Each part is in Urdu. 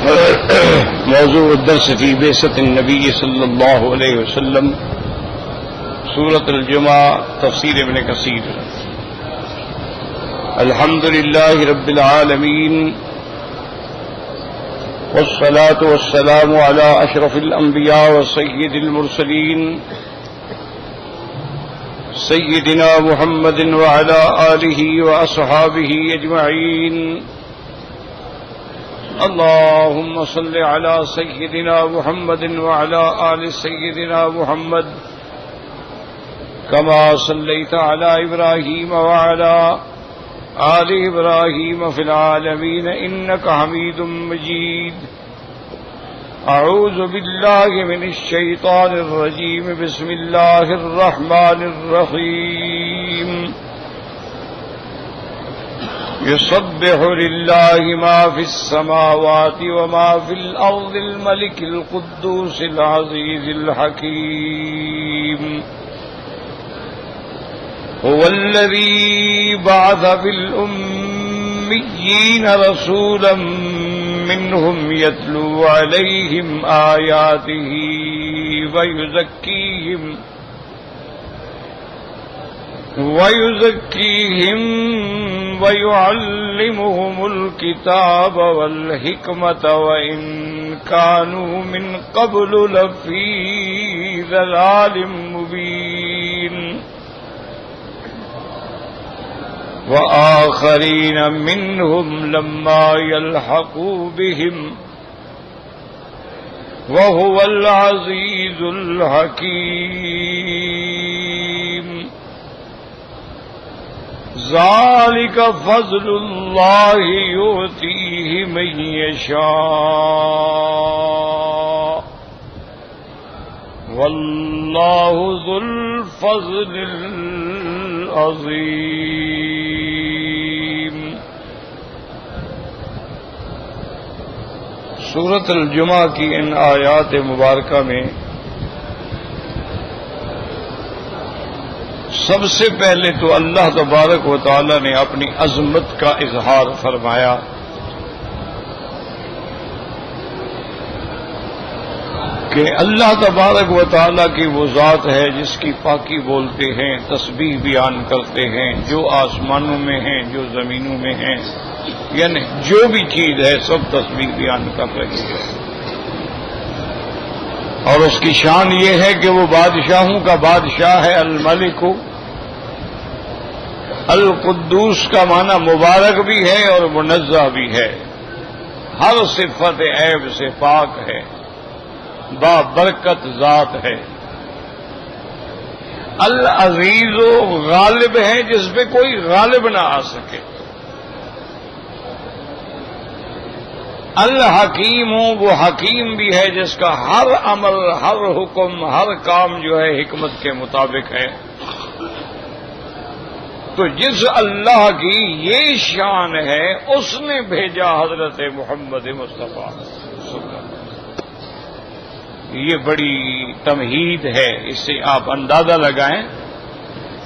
موضوع الدرس في بعثة النبي صلى الله عليه وسلم سورة الجمعة تفسير ابن كثير. الحمد لله رب العالمين والصلاة والسلام على أشرف الأنبياء وسيد المرسلين سيدنا محمد وعلى آله وأصحابه أجمعين. اللهم صل على سيدنا محمد وعلى آل سيدنا محمد كما صليت على إبراهيم وعلى آل إبراهيم في العالمين إنك حميد مجيد. أعوذ بالله من الشيطان الرجيم. بسم الله الرحمن الرحيم. يسبح لله ما في السماوات وما في الأرض الملك القدوس العزيز الحكيم. هو الذي بعث في الأميين رسولا منهم يتلو عليهم آياته ويزكيهم ويعلمهم الكتاب والحكمة وإن كانوا من قبل لفي ضلال مبين. وآخرين منهم لما يلحقوا بهم وهو العزيز الحكيم. ذلك فضل الله يؤتيه من يشاء والله ذو الفضل العظيم. سورۃ الجمعہ کی ان آیات مبارکہ میں سب سے پہلے تو اللہ تبارک و تعالی نے اپنی عظمت کا اظہار فرمایا کہ اللہ تبارک و تعالی کی وہ ذات ہے جس کی پاکی بولتے ہیں، تسبیح بیان کرتے ہیں، جو آسمانوں میں ہیں، جو زمینوں میں ہیں، یعنی جو بھی چیز ہے سب تسبیح بیان کر رہی ہے. اور اس کی شان یہ ہے کہ وہ بادشاہوں کا بادشاہ ہے. الملک القدوس کا معنی مبارک بھی ہے اور منزہ بھی ہے، ہر صفت عیب سے پاک ہے، بابرکت ذات ہے. العزیز غالب ہے جس پہ کوئی غالب نہ آ سکے. الحکیم وہ حکیم بھی ہے جس کا ہر عمل، ہر حکم، ہر کام جو ہے حکمت کے مطابق ہے. تو جس اللہ کی یہ شان ہے اس نے بھیجا حضرت محمد مصطفیٰ. یہ بڑی تمہید ہے، اس سے آپ اندازہ لگائیں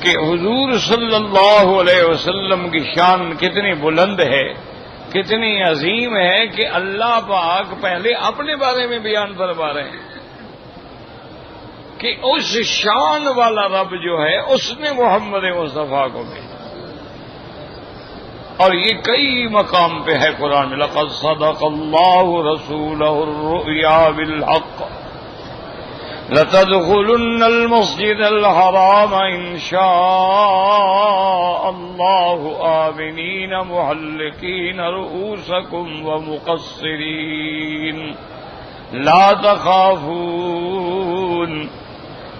کہ حضور صلی اللہ علیہ وسلم کی شان کتنی بلند ہے، کتنی عظیم ہے کہ اللہ پاک پہلے اپنے بارے میں بیان فرما رہے ہیں کہ اس شان والا رب جو ہے اس نے محمد مصطفیٰ کو بھیجا. اور یہ کئی مقام پہ ہے قرآن میں. لقد صدق اللہ رسولہ الرؤیا بالحق لتدخلن المسجد الحرام ان شاء اللہ آمنین محلقین رؤوسکم ومقصرین لا تخافون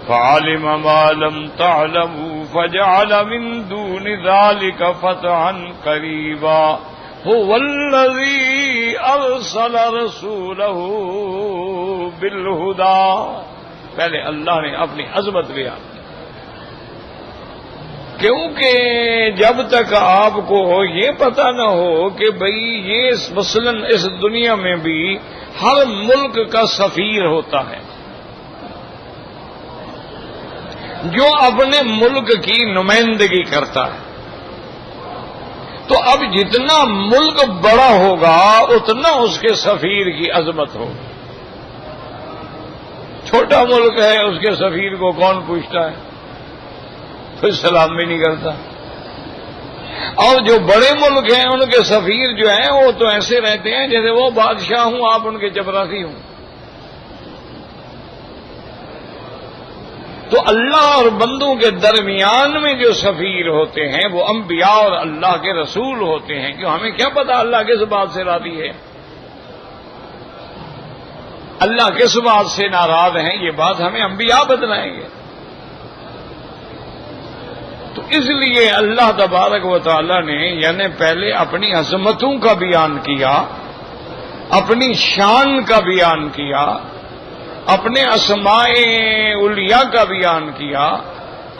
فعلم ما لم تعلموا فجعل من دون ذلك فتحا قریبا. هو الذی ارسل رسوله بالہدی. پہلے اللہ نے اپنی عظمت بیان کی کیونکہ جب تک آپ کو یہ پتہ نہ ہو کہ بھئی یہ مثلا اس دنیا میں بھی ہر ملک کا سفیر ہوتا ہے جو اپنے ملک کی نمائندگی کرتا ہے. تو اب جتنا ملک بڑا ہوگا اتنا اس کے سفیر کی عظمت ہوگی. چھوٹا ملک ہے اس کے سفیر کو کون پوچھتا ہے, کوئی سلام بھی نہیں کرتا. اور جو بڑے ملک ہیں ان کے سفیر جو ہیں وہ تو ایسے رہتے ہیں جیسے وہ بادشاہ ہوں آپ ان کے چپراسی ہوں. تو اللہ اور بندوں کے درمیان میں جو سفیر ہوتے ہیں وہ انبیاء اور اللہ کے رسول ہوتے ہیں. کیوں ہمیں کیا پتا اللہ کس بات سے راضی ہے, اللہ کس بات سے ناراض ہیں, یہ بات ہمیں انبیاء بتلائیں گے. تو اس لیے اللہ تبارک و تعالی نے یعنی پہلے اپنی عظمتوں کا بیان کیا, اپنی شان کا بیان کیا, اپنے اسماء علیاء کا بیان کیا,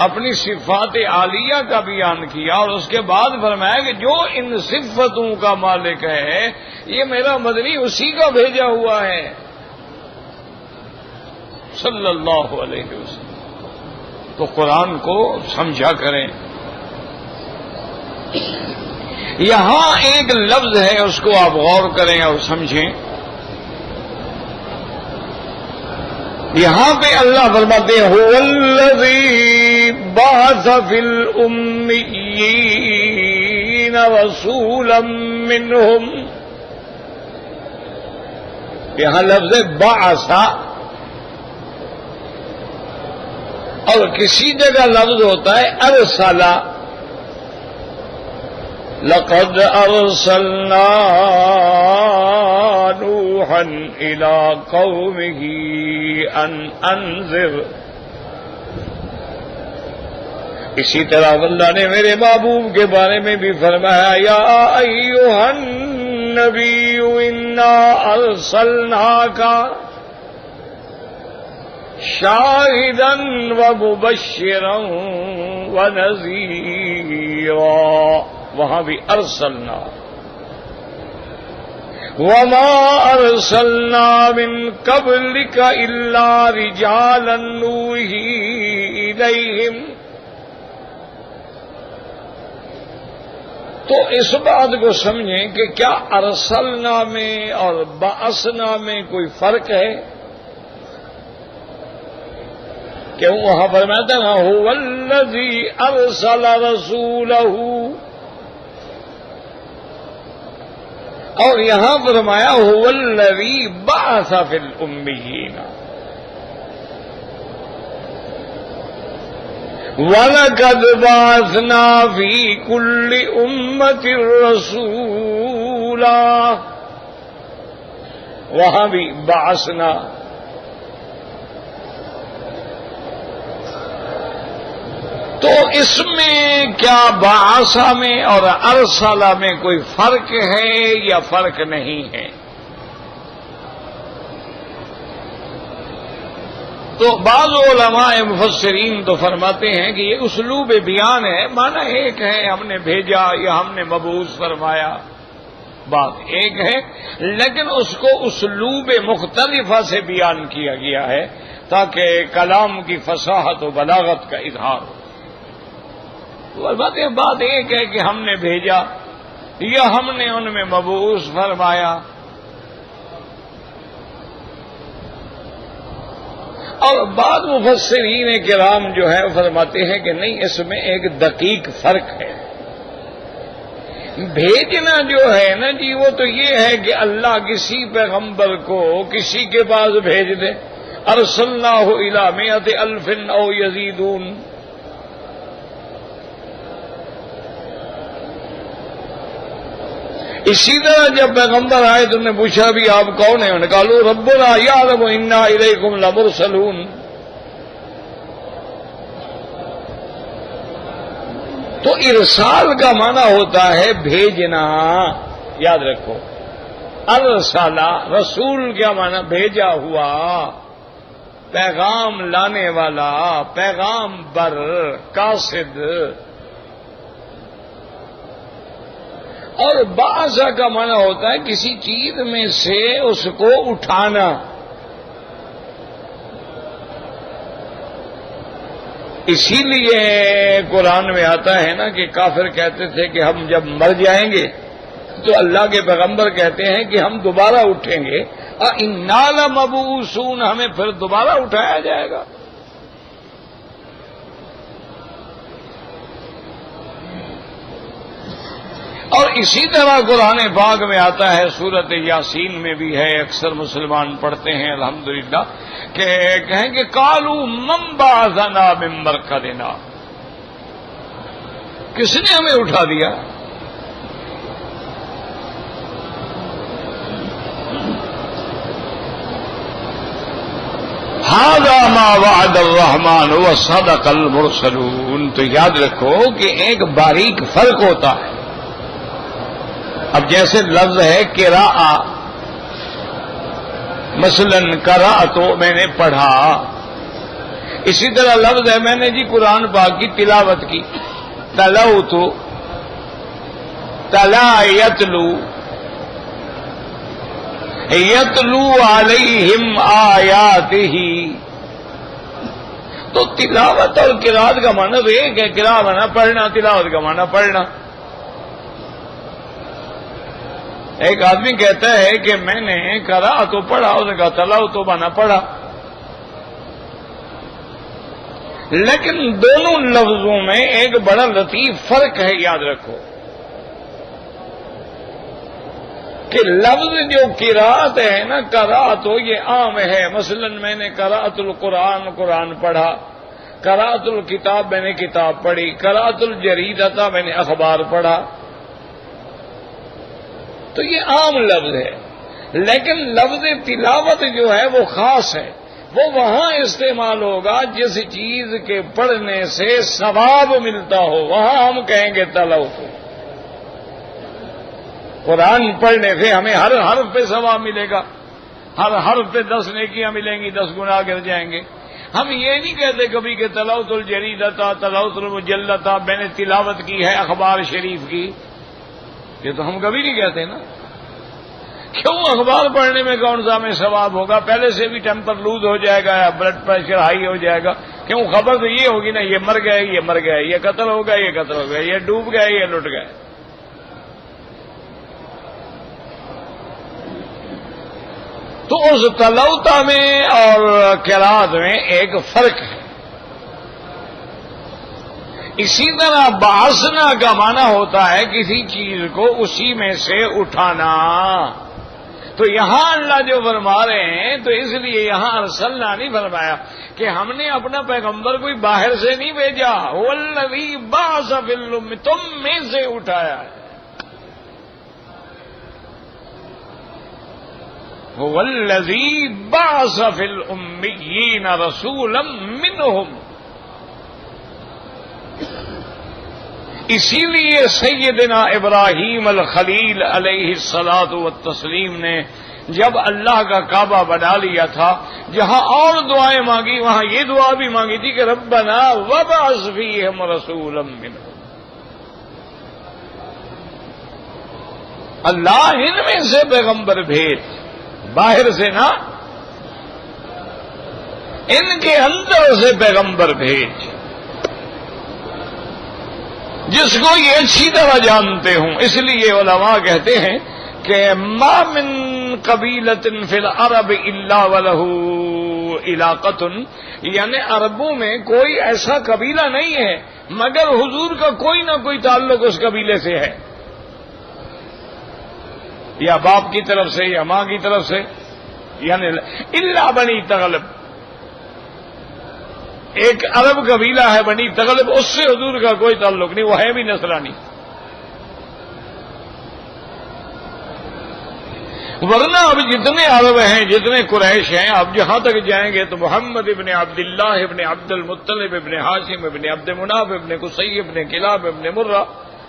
اپنی صفات عالیہ کا بیان کیا, اور اس کے بعد فرمایا کہ جو ان صفتوں کا مالک ہے یہ میرا مدنی اسی کا بھیجا ہوا ہے صلی اللہ علیہ وسلم. تو قرآن کو سمجھا کریں. یہاں ایک لفظ ہے اس کو آپ غور کریں اور سمجھیں. یہاں پہ اللہ فرماتے ہیں هو الذی بعث فی الامیین رسولا منہم. یہاں لفظ بعث, اور کسی جگہ لفظ ہوتا ہے ارسل. لقد ارسلنا نوحا الى قومه ان انذر. اسی طرح اللہ نے میرے محبوب کے بارے میں بھی فرمایا یا ایھا النبی انا ارسلناک شاہدا ومبشرا ونذیرا. وہاں بھی ارسلنا. وما ارسلنا من قبلک الا رجالا نوحی الیہم. تو اس بات کو سمجھیں کہ کیا ارسلنا میں اور بعثنا میں کوئی فرق ہے؟ کیوں وہاں فرماتا نا هو الذی ارسل رسولہ, اور یہاں فرمایا هو الذی بعث فی الامیین. وَلَقَدْ بَعَثْنَا فِي كُلِّ أُمَّةٍ رَّسُولًا. وہاں بھی بعثنا. تو اس میں کیا بعثا میں اور ارسلا میں کوئی فرق ہے یا فرق نہیں ہے؟ تو بعض علماء مفسرین تو فرماتے ہیں کہ یہ اسلوب بیان ہے, معنی ایک ہے ہم نے بھیجا یا ہم نے مبعوث فرمایا, بات ایک ہے, لیکن اس کو اسلوب مختلفہ سے بیان کیا گیا ہے تاکہ کلام کی فصاحت و بلاغت کا اظہار ہو. بات ایک ہے کہ ہم نے بھیجا یا ہم نے ان میں مبعوث فرمایا. اور بعض مفسرین کرام جو ہے فرماتے ہیں کہ نہیں, اس میں ایک دقیق فرق ہے. بھیجنا جو ہے نا جی وہ تو یہ ہے کہ اللہ کسی پیغمبر کو کسی کے پاس بھیج دے. ارسلناہ الی مئۃ الف او یزیدون. اسی طرح جب پیغمبر آئے تو انہوں نے پوچھا بھی آپ کون ہیں, انہوں نے کہا ربنا یعلم انا الیکم لمرسلون. تو ارسال کا معنی ہوتا ہے بھیجنا. یاد رکھو, ارسالہ رسول کیا معنی بھیجا ہوا, پیغام لانے والا, پیغام بر, قاصد. اور بعضا کا معنی ہوتا ہے کسی چیز میں سے اس کو اٹھانا. اسی لیے قرآن میں آتا ہے نا کہ کافر کہتے تھے کہ ہم جب مر جائیں گے تو اللہ کے پیغمبر کہتے ہیں کہ ہم دوبارہ اٹھیں گے، اِنَّا لَمَبْعُوثُونَ، ہمیں پھر دوبارہ اٹھایا جائے گا۔ اور اسی طرح قرآن پاک میں آتا ہے، سورۃ یاسین میں بھی ہے، اکثر مسلمان پڑھتے ہیں الحمدللہ، کہ کہیں کہ قالوا من بعثنا من مرقدنا، کس نے ہمیں اٹھا دیا؟ ھذا ما وعد الرحمن وصدق المرسلون۔ تو یاد رکھو کہ ایک باریک فرق ہوتا ہے۔ اب جیسے لفظ ہے قراءہ، مثلا قرأت، میں نے پڑھا، اسی طرح لفظ ہے میں نے جی قرآن پاک کی تلاوت کی، تلوت، تلا یتلو، یتلو علیہم آیاتہ۔ تو تلاوت اور قرأت کا معنی تو ایک ہے، قراءت معنی پڑھنا، تلاوت کا معنی پڑھنا۔ ایک آدمی کہتا ہے کہ میں نے قرأت تو پڑھا، اس نے کہا تلاوت تو معنی پڑھا، لیکن دونوں لفظوں میں ایک بڑا لطیف فرق ہے، یاد رکھو کہ لفظ جو قرأت ہے نا، قرأت یہ عام ہے، مثلا میں نے قرأت القرآن، قرآن پڑھا، قرأت الکتاب، میں نے کتاب پڑھی، قرأت الجریدہ، میں نے اخبار پڑھا، تو یہ عام لفظ ہے۔ لیکن لفظ تلاوت جو ہے وہ خاص ہے، وہ وہاں استعمال ہوگا جس چیز کے پڑھنے سے ثواب ملتا ہو، وہاں ہم کہیں گے تلاوت۔ قرآن پڑھنے سے ہمیں ہر حرف پہ ثواب ملے گا، ہر حرف پہ 10 نیکیاں ملیں گی، 10 گناہ گر جائیں گے۔ ہم یہ نہیں کہتے کبھی کہ تلاوت الجریدہ، تلاوت المجلہ، میں نے تلاوت کی ہے اخبار شریف کی، یہ تو ہم کبھی نہیں کہتے نا۔ کیوں؟ اخبار پڑھنے میں کون سا ہمیں ثواب ہوگا؟ پہلے سے بھی ٹیمپر لوز ہو جائے گا یا بلڈ پریشر ہائی ہو جائے گا۔ کیوں؟ خبر تو یہ ہوگی نا، یہ مر گئے، یہ مر گئے، یہ قتل ہو گئے، یہ قتل ہو گئے، یہ ڈوب گئے، یہ لٹ گئے۔ تو اس تلاوت میں اور قرأت میں ایک فرق ہے۔ اسی طرح بعثنا کا معنی ہوتا ہے کسی چیز کو اسی میں سے اٹھانا۔ تو یہاں اللہ جو فرما رہے ہیں، تو اس لیے یہاں ارسلنا نہیں فرمایا کہ ہم نے اپنا پیغمبر کوئی باہر سے نہیں بھیجا، والذی بعث فی الام، تم میں سے اٹھایا ہے۔ والذی بعث فی الامیین رسولا منہم۔ اسی لیے سیدنا ابراہیم الخلیل علیہ الصلاۃ والتسلیم نے جب اللہ کا کعبہ بنا لیا تھا، جہاں اور دعائیں مانگی وہاں یہ دعا بھی مانگی تھی کہ ربنا وابعث فیہم رسولا منہم، اللہ ان میں سے پیغمبر بھیج، باہر سے نہ، ان کے اندر سے پیغمبر بھیج جس کو یہ اچھی طرح جانتے ہوں۔ اس لیے علماء کہتے ہیں کہ ما من قبیلۃ فی العرب الا ولہ علاقۃ، یعنی عربوں میں کوئی ایسا قبیلہ نہیں ہے مگر حضور کا کوئی نہ کوئی تعلق اس قبیلے سے ہے، یا باپ کی طرف سے یا ماں کی طرف سے، یعنی الا بنی تغلب، ایک عرب قبیلہ ہے بنی تغلب، اس سے حضور کا کوئی تعلق نہیں، وہ ہے بھی نصرانی۔ ورنہ اب جتنے عرب ہیں، جتنے قریش ہیں، آپ جہاں تک جائیں گے تو محمد ابن عبداللہ ابن عبد المطلب ابن ہاشم ابن عبد مناف ابن قصی ابن کلاب ابن مرہ،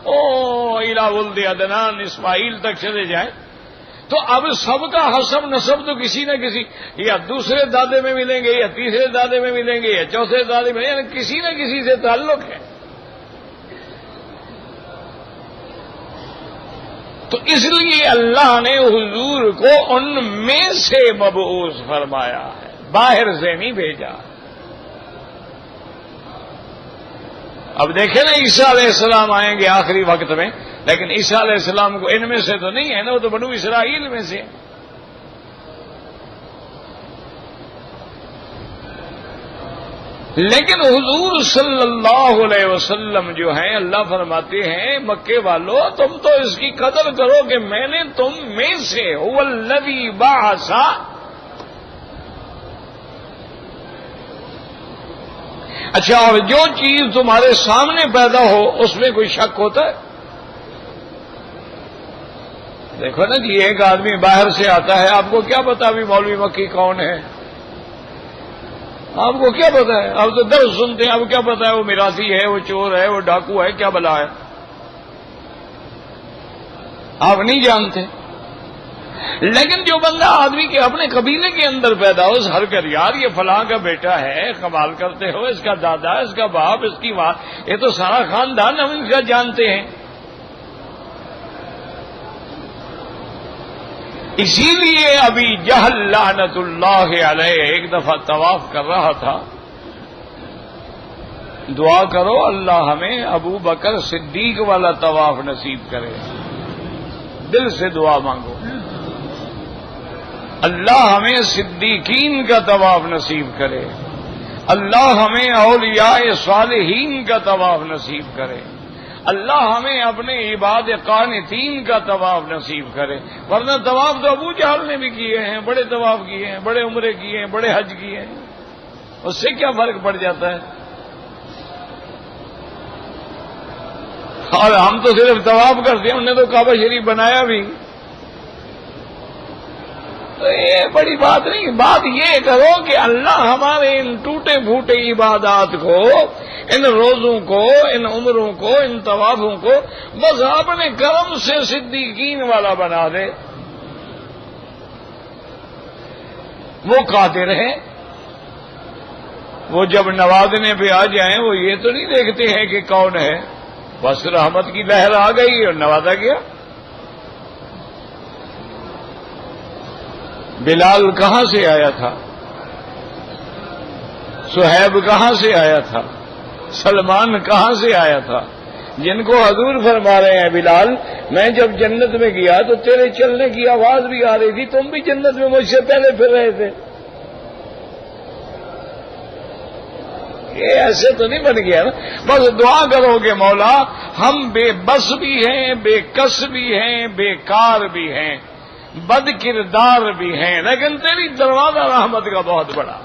الی ولد عدنان، اسماعیل تک چلے جائیں، تو اب سب کا حسب نسب تو کسی نہ کسی، یا دوسرے دادے میں ملیں گے، یا تیسرے دادے میں ملیں گے، یا چوتھے دادے میں، یعنی کسی نہ کسی سے تعلق ہے۔ تو اس لیے اللہ نے حضور کو ان میں سے مبعوث فرمایا ہے، باہر سے نہیں بھیجا۔ اب دیکھیں نا عیسیٰ علیہ السلام آئیں گے آخری وقت میں، لیکن عیسیٰ علیہ السلام کو ان میں سے تو نہیں ہے نا، وہ تو بنو اسرائیل میں سے. لیکن حضور صلی اللہ علیہ وسلم جو ہیں، اللہ فرماتے ہیں مکے والوں تم تو اس کی قدر کرو کہ میں نے تم میں سے هو الذی بعث. اچھا، اور جو چیز تمہارے سامنے پیدا ہو اس میں کوئی شک ہوتا ہے؟ دیکھو نا جی، ایک آدمی باہر سے آتا ہے، آپ کو کیا پتا ابھی مولوی مکی کون ہے؟ آپ کو کیا پتا ہے؟ آپ تو درس سنتے ہیں، آپ کو کیا پتا ہے وہ میراثی ہے، وہ چور ہے، وہ ڈاکو ہے، کیا بلا ہے؟ آپ نہیں جانتے. لیکن جو بندہ آدمی کے اپنے قبیلے کے اندر پیدا ہو، ہر کر یار یہ فلاں کا بیٹا ہے، کمال کرتے ہو، اس کا دادا، اس کا باپ، اس کی ماں، یہ تو سارا خاندان ہم ان کا جانتے ہیں. اسی لیے ابھی جہل لعنت اللہ علیہ ایک دفعہ طواف کر رہا تھا. دعا کرو اللہ ہمیں ابو بکر صدیق والا طواف نصیب کرے. دل سے دعا مانگو، اللہ ہمیں صدیقین کا طواف نصیب کرے، اللہ ہمیں اولیاء صالحین کا طواف نصیب کرے، اللہ ہمیں اپنے عباد قانتین کا طواف نصیب کرے. ورنہ طواف تو ابو جہل نے بھی کیے ہیں، بڑے طواف کیے ہیں، بڑے عمرے کیے ہیں، بڑے حج کیے ہیں، اس سے کیا فرق پڑ جاتا ہے؟ اور ہم تو صرف طواف کرتے ہیں، انہوں نے تو کعبہ شریف بنایا بھی. تو یہ بڑی بات نہیں. بات یہ کرو کہ اللہ ہمارے ان ٹوٹے پھوٹے عبادات کو، ان روزوں کو، ان عمروں کو، ان طوافوں کو بس اپنے کرم سے صدیقین والا بنا دے. وہ قادر ہیں، وہ جب نوازنے پہ آ جائیں وہ یہ تو نہیں دیکھتے ہیں کہ کون ہے، بس رحمت کی لہر آ گئی اور نوازا گیا. بلال کہاں سے آیا تھا؟ صہیب کہاں سے آیا تھا؟ سلمان کہاں سے آیا تھا؟ جن کو حضور فرما رہے ہیں بلال میں جب جنت میں گیا تو تیرے چلنے کی آواز بھی آ رہی تھی، تم بھی جنت میں مجھ سے پہلے پھر رہے تھے. یہ ایسے تو نہیں بن گیا نا. بس دعا کرو گے مولا ہم بے بس بھی ہیں، بے کس بھی ہیں، بیکار بھی ہیں، بد کردار بھی ہیں، لیکن تیری دروازہ رحمت کا بہت بڑا.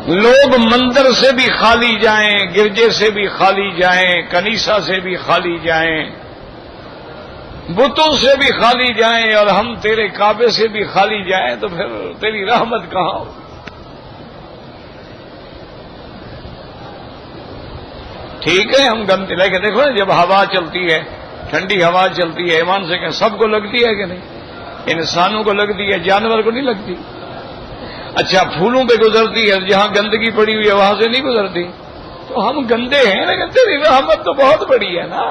لوگ مندر سے بھی خالی جائیں، گرجے سے بھی خالی جائیں، کنیسا سے بھی خالی جائیں، بتوں سے بھی خالی جائیں، اور ہم تیرے کعبے سے بھی خالی جائیں تو پھر تیری رحمت کہاں ہو؟ ٹھیک ہے ہم گندے لے کے دیکھو نا، جب ہوا چلتی ہے، ٹھنڈی ہوا چلتی ہے، ایمان سے کہ سب کو لگتی ہے کہ نہیں؟ انسانوں کو لگتی ہے، جانور کو نہیں لگتی. اچھا پھولوں پہ گزرتی ہے، جہاں گندگی پڑی ہوئی ہے وہاں سے نہیں گزرتی. تو ہم گندے ہیں لیکن تیری رحمت تو بہت بڑی ہے نا.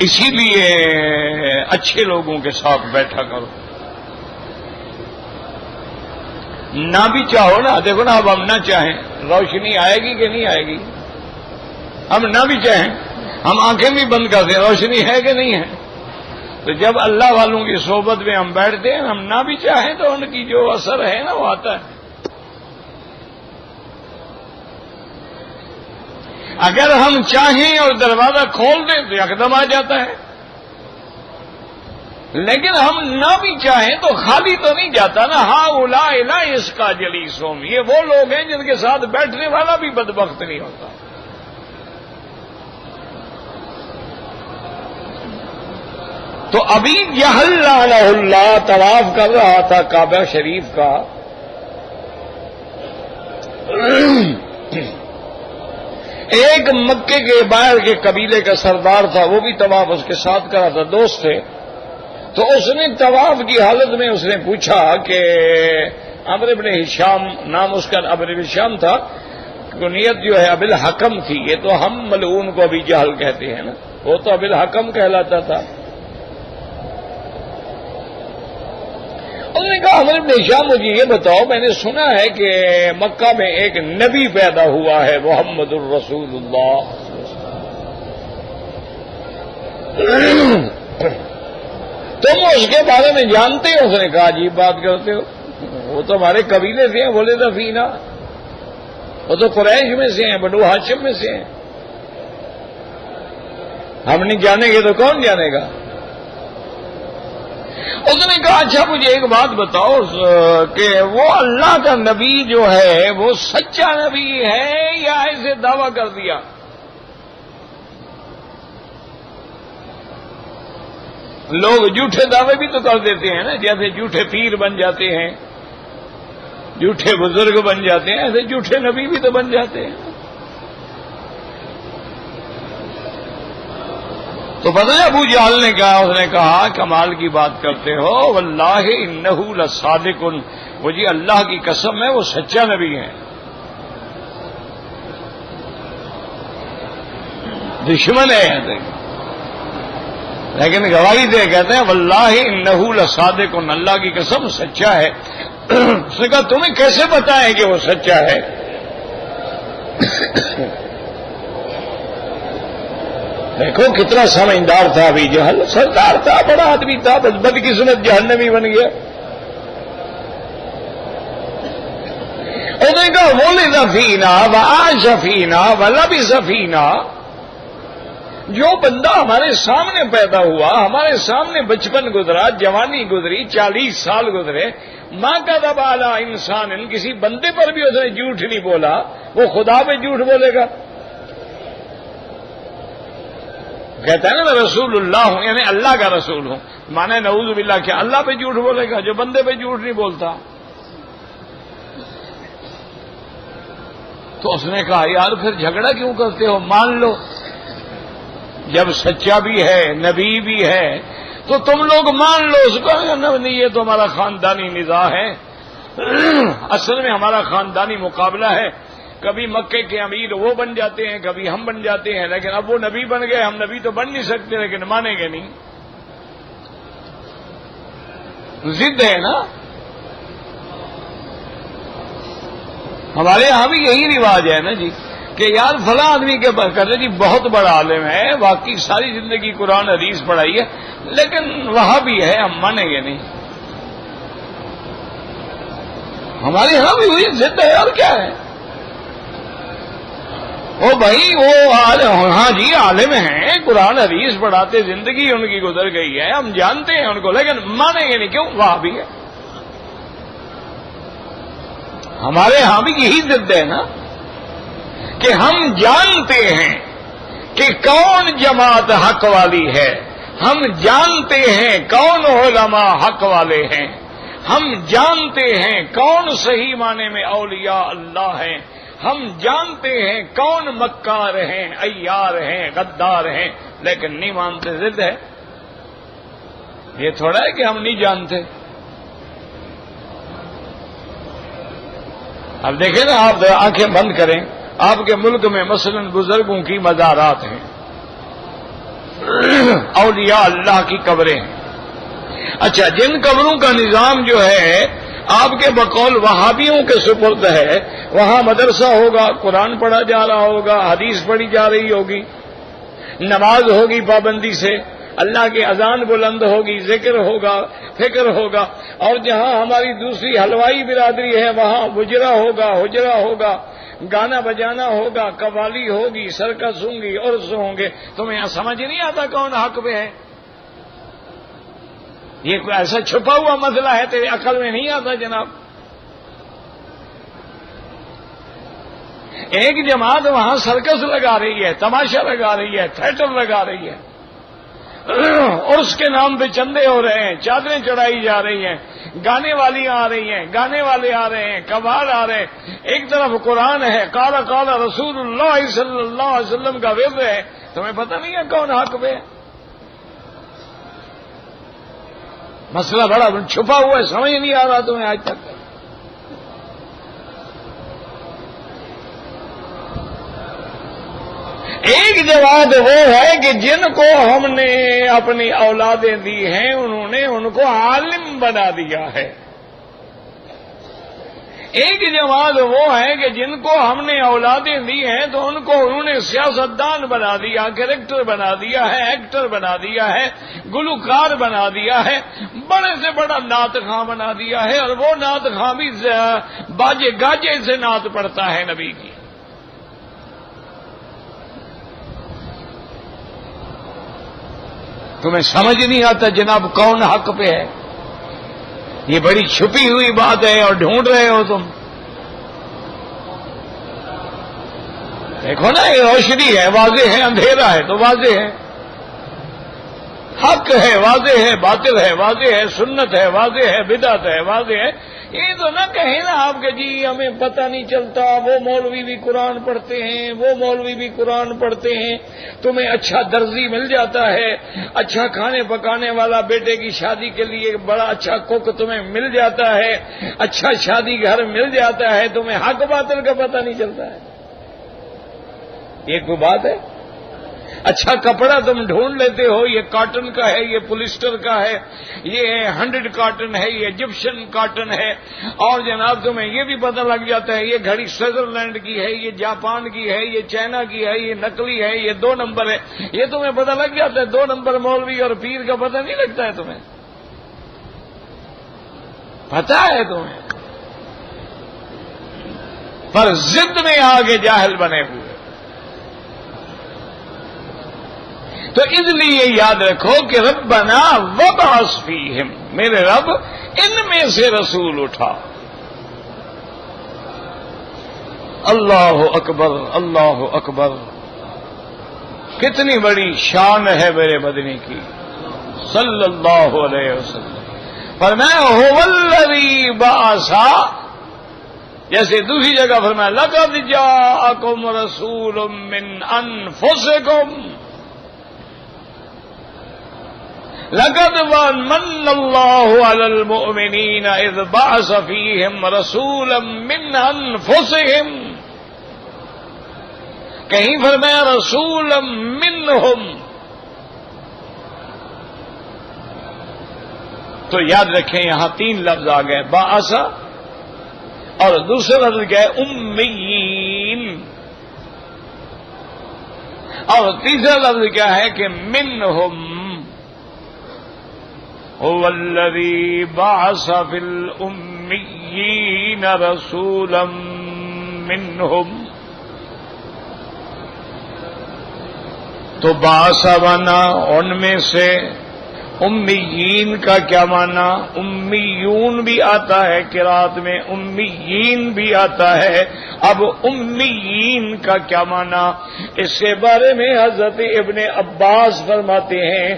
اسی لیے اچھے لوگوں کے ساتھ بیٹھا کرو. نہ بھی چاہو نا، دیکھو نا اب ہم نہ چاہیں روشنی آئے گی کہ نہیں آئے گی؟ ہم نہ بھی چاہیں، ہم آنکھیں بھی بند کر دیں، روشنی ہے کہ نہیں ہے؟ تو جب اللہ والوں کی صحبت میں ہم بیٹھتے ہیں، ہم نہ بھی چاہیں تو ان کی جو اثر ہے نا وہ آتا ہے. اگر ہم چاہیں اور دروازہ کھول دیں تو یکدم آ جاتا ہے، لیکن ہم نہ بھی چاہیں تو خالی تو نہیں جاتا نا. ہاں اولا اس کا جلیسوم، یہ وہ لوگ ہیں جن کے ساتھ بیٹھنے والا بھی بدبخت نہیں ہوتا. تو ابھی جہل لعنہ اللہ طواف کر رہا تھا کعبہ شریف کا. ایک مکے کے باہر کے قبیلے کا سردار تھا، وہ بھی طواف اس کے ساتھ کرا تھا، دوست تھے. تو اس نے طواف کی حالت میں اس نے پوچھا کہ عمرو بن ہشام، نام اس کا عمرو بن ہشام تھا، کنیت جو ہے ابل حکم تھی. یہ تو ہم ملعون کو ابھی جہل کہتے ہیں نا. وہ تو ابل حکم کہلاتا تھا. انہوں نے کہا حضرت ابن ہشام مجھے یہ بتاؤ، میں نے سنا ہے کہ مکہ میں ایک نبی پیدا ہوا ہے محمد الرسول اللہ، تم اس کے بارے میں جانتے ہو؟ اس نے کہا عجیب بات کرتے ہو، وہ تو ہمارے قبیلے سے ہیں، بولے تو فینا، وہ تو قریش میں سے ہیں، بنو ہاشم میں سے ہیں، ہم نہیں جانیں گے تو کون جانے گا؟ اس نے کہا اچھا مجھے ایک بات بتاؤ کہ وہ اللہ کا نبی جو ہے وہ سچا نبی ہے یا ایسے دعویٰ کر دیا؟ لوگ جھوٹے دعوے بھی تو کر دیتے ہیں نا، جیسے جھوٹے پیر بن جاتے ہیں، جھوٹے بزرگ بن جاتے ہیں، ایسے جھوٹے نبی بھی تو بن جاتے ہیں. تو پتہ ہے ابو جہل نے کہا، اس نے کہا کمال کی بات کرتے ہو، واللہ انہ لصادق، وہ جی اللہ کی قسم ہے وہ سچا نبی ہے. دشمن ہے لیکن گواہی دے، کہتے ہیں واللہ انہ لصادق، اللہ کی قسم سچا ہے. اس نے کہا تمہیں کیسے پتا ہے کہ وہ سچا ہے؟ دیکھو کتنا سمجھدار تھا ابھی جہل، سردار تھا، بڑا آدمی تھا، بس بدقسمت جہنمی بن گیا. انہوں نے کہا ولد فینا وعاش فینا ولبث فینا، جو بندہ ہمارے سامنے پیدا ہوا، ہمارے سامنے بچپن گزرا، جوانی گزری، 40 سال گزرے، ماں کا دب اعلی انسان، کسی بندے پر بھی اس نے جھوٹ نہیں بولا، وہ خدا پہ جھوٹ بولے گا؟ کہتا ہے نا میں رسول اللہ ہوں، یعنی اللہ کا رسول ہوں، مانے نعوذ باللہ کیا اللہ پہ جھوٹ بولے گا جو بندے پہ جھوٹ نہیں بولتا؟ تو اس نے کہا یار پھر جھگڑا کیوں کرتے ہو، مان لو جب سچا بھی ہے نبی بھی ہے تو تم لوگ مان لو اس کو. نہیں یہ تو ہمارا خاندانی نزاع ہے، اصل میں ہمارا خاندانی مقابلہ ہے، کبھی مکے کے امیر وہ بن جاتے ہیں، کبھی ہم بن جاتے ہیں، لیکن اب وہ نبی بن گئے، ہم نبی تو بن نہیں سکتے، لیکن مانیں گے نہیں. ضد ہے نا. ہمارے یہاں بھی یہی رواج ہے نا جی کہ یار فلاں آدمی کے پاس کہتے جی بہت بڑا عالم ہے، واقعی ساری زندگی قرآن حدیث پڑھائی ہے، لیکن وہاں بھی ہے، ہم مانیں گے نہیں. ہمارے یہاں بھی وہی ضد ہے، اور کیا ہے؟ وہ بھائی وہ ہاں جی عالم ہیں، قرآن حدیث پڑھاتے، زندگی ان کی گزر گئی ہے، ہم جانتے ہیں ان کو، لیکن مانیں گے نہیں. کیوں؟ وہاں بھی ہے. ہمارے ہاں بھی یہی ضد ہے نا کہ ہم جانتے ہیں کہ کون جماعت حق والی ہے، ہم جانتے ہیں کون علماء حق والے ہیں، ہم جانتے ہیں کون صحیح معنی میں اولیاء اللہ ہیں، ہم جانتے ہیں کون مکار ہیں، عیار ہیں، غدار ہیں، لیکن نہیں مانتے. ضد ہے. یہ تھوڑا ہے کہ ہم نہیں جانتے. اب دیکھیں نا، آپ آنکھیں بند کریں، آپ کے ملک میں مثلا بزرگوں کی مزارات ہیں، اولیاء اللہ کی قبریں ہیں. اچھا جن قبروں کا نظام جو ہے آپ کے بقول وہابیوں کے سپرد ہے، وہاں مدرسہ ہوگا، قرآن پڑھا جا رہا ہوگا، حدیث پڑھی جا رہی ہوگی، نماز ہوگی پابندی سے، اللہ کی اذان بلند ہوگی، ذکر ہوگا، فکر ہوگا. اور جہاں ہماری دوسری حلوائی برادری ہے وہاں حجرہ ہوگا، گانا بجانا ہوگا، قوالی ہوگی، سرکس ہوں گی، عرس ہوں گے. تمہیں یہاں سمجھ نہیں آتا کون حق پہ ہے؟ یہ کوئی ایسا چھپا ہوا مسئلہ ہے تیرے عقل میں نہیں آتا جناب؟ ایک جماعت وہاں سرکس لگا رہی ہے، تماشا لگا رہی ہے، تھیٹر لگا رہی ہے، اور اس کے نام پہ چندے ہو رہے ہیں، چادریں چڑھائی جا رہی ہیں، گانے والی آ رہی ہیں، گانے والے آ رہے ہیں، کبھار آ رہے ہیں. ایک طرف قرآن ہے، قال قال رسول اللہ صلی اللہ علیہ وسلم کا ورد ہے. تمہیں پتہ نہیں ہے کون حق پہ ہے؟ مسئلہ بڑا چھپا ہوا ہے، سمجھ نہیں آ رہا تمہیں آج تک. ایک جواد وہ ہے کہ جن کو ہم نے اپنی اولادیں دی ہیں انہوں نے ان کو عالم بنا دیا ہے. ایک جماعت وہ ہے کہ جن کو ہم نے اولادیں دی ہیں تو ان کو انہوں نے سیاستدان بنا دیا، کریکٹر بنا دیا ہے، ایکٹر بنا دیا ہے، گلوکار بنا دیا ہے، بڑے سے بڑا نعت خواں بنا دیا ہے، اور وہ نعت خواں بھی باجے گاجے سے نعت پڑھتا ہے نبی کی. تمہیں سمجھ نہیں آتا جناب کون حق پہ ہے؟ یہ بڑی چھپی ہوئی بات ہے اور ڈھونڈ رہے ہو تم. دیکھو نا یہ روشنی ہے، واضح ہے، اندھیرا ہے تو واضح ہے، حق ہے واضح ہے، باطل ہے واضح ہے، سنت ہے واضح ہے، بدعت ہے واضح ہے. یہ تو نہ کہیں نا آپ کہ جی ہمیں پتہ نہیں چلتا، وہ مولوی بھی قرآن پڑھتے ہیں، وہ مولوی بھی قرآن پڑھتے ہیں، تمہیں اچھا درزی مل جاتا ہے، اچھا کھانے پکانے والا بیٹے کی شادی کے لیے بڑا اچھا کوک تمہیں مل جاتا ہے، اچھا شادی گھر مل جاتا ہے، تمہیں حق باطل کا پتہ نہیں چلتا ہے. یہ کوئی بات ہے؟ اچھا کپڑا تم ڈھونڈ لیتے ہو، یہ کاٹن کا ہے، یہ پولیسٹر کا ہے، یہ 100 کاٹن ہے، یہ ایجپشن کاٹن ہے، اور جناب تمہیں یہ بھی پتہ لگ جاتا ہے یہ گھڑی سوئٹزرلینڈ کی ہے، یہ جاپان کی ہے، یہ چائنا کی ہے، یہ نقلی ہے، یہ 2 نمبر ہے. یہ تمہیں پتہ لگ جاتا ہے. 2 نمبر مولوی اور پیر کا پتہ نہیں لگتا ہے تمہیں؟ پتہ ہے تمہیں، پر ضد میں آگے جاہل بنے ہوئے. تو اس لیے یاد رکھو کہ ربنا وبعث فیہم، میرے رب ان میں سے رسول اٹھا. اللہ اکبر اللہ اکبر، کتنی بڑی شان ہے میرے مدنی کی صلی اللہ علیہ وسلم. فرمایا هو الذی بعث، جیسے دوسری جگہ فرمایا لقد جاءکم رسول من انفسکم، لقد من الله على المؤمنين اذ بعث فيهم رسولا من انفسهم، کہیں فرمایا رسولا منهم. تو یاد رکھیں یہاں 3 لفظ آ گئے، بعث اور دوسرا لفظ کیا ہے امیین، اور تیسرا لفظ کیا ہے کہ منهم. هو الذي بعث في الأميين رسولا منهم. تو بعث بنا ان میں سے، امیین کا کیا معنی؟ امیون بھی آتا ہے قرات میں، امیین بھی آتا ہے. اب امیین کا کیا معنی؟ اس کے بارے میں حضرت ابن عباس فرماتے ہیں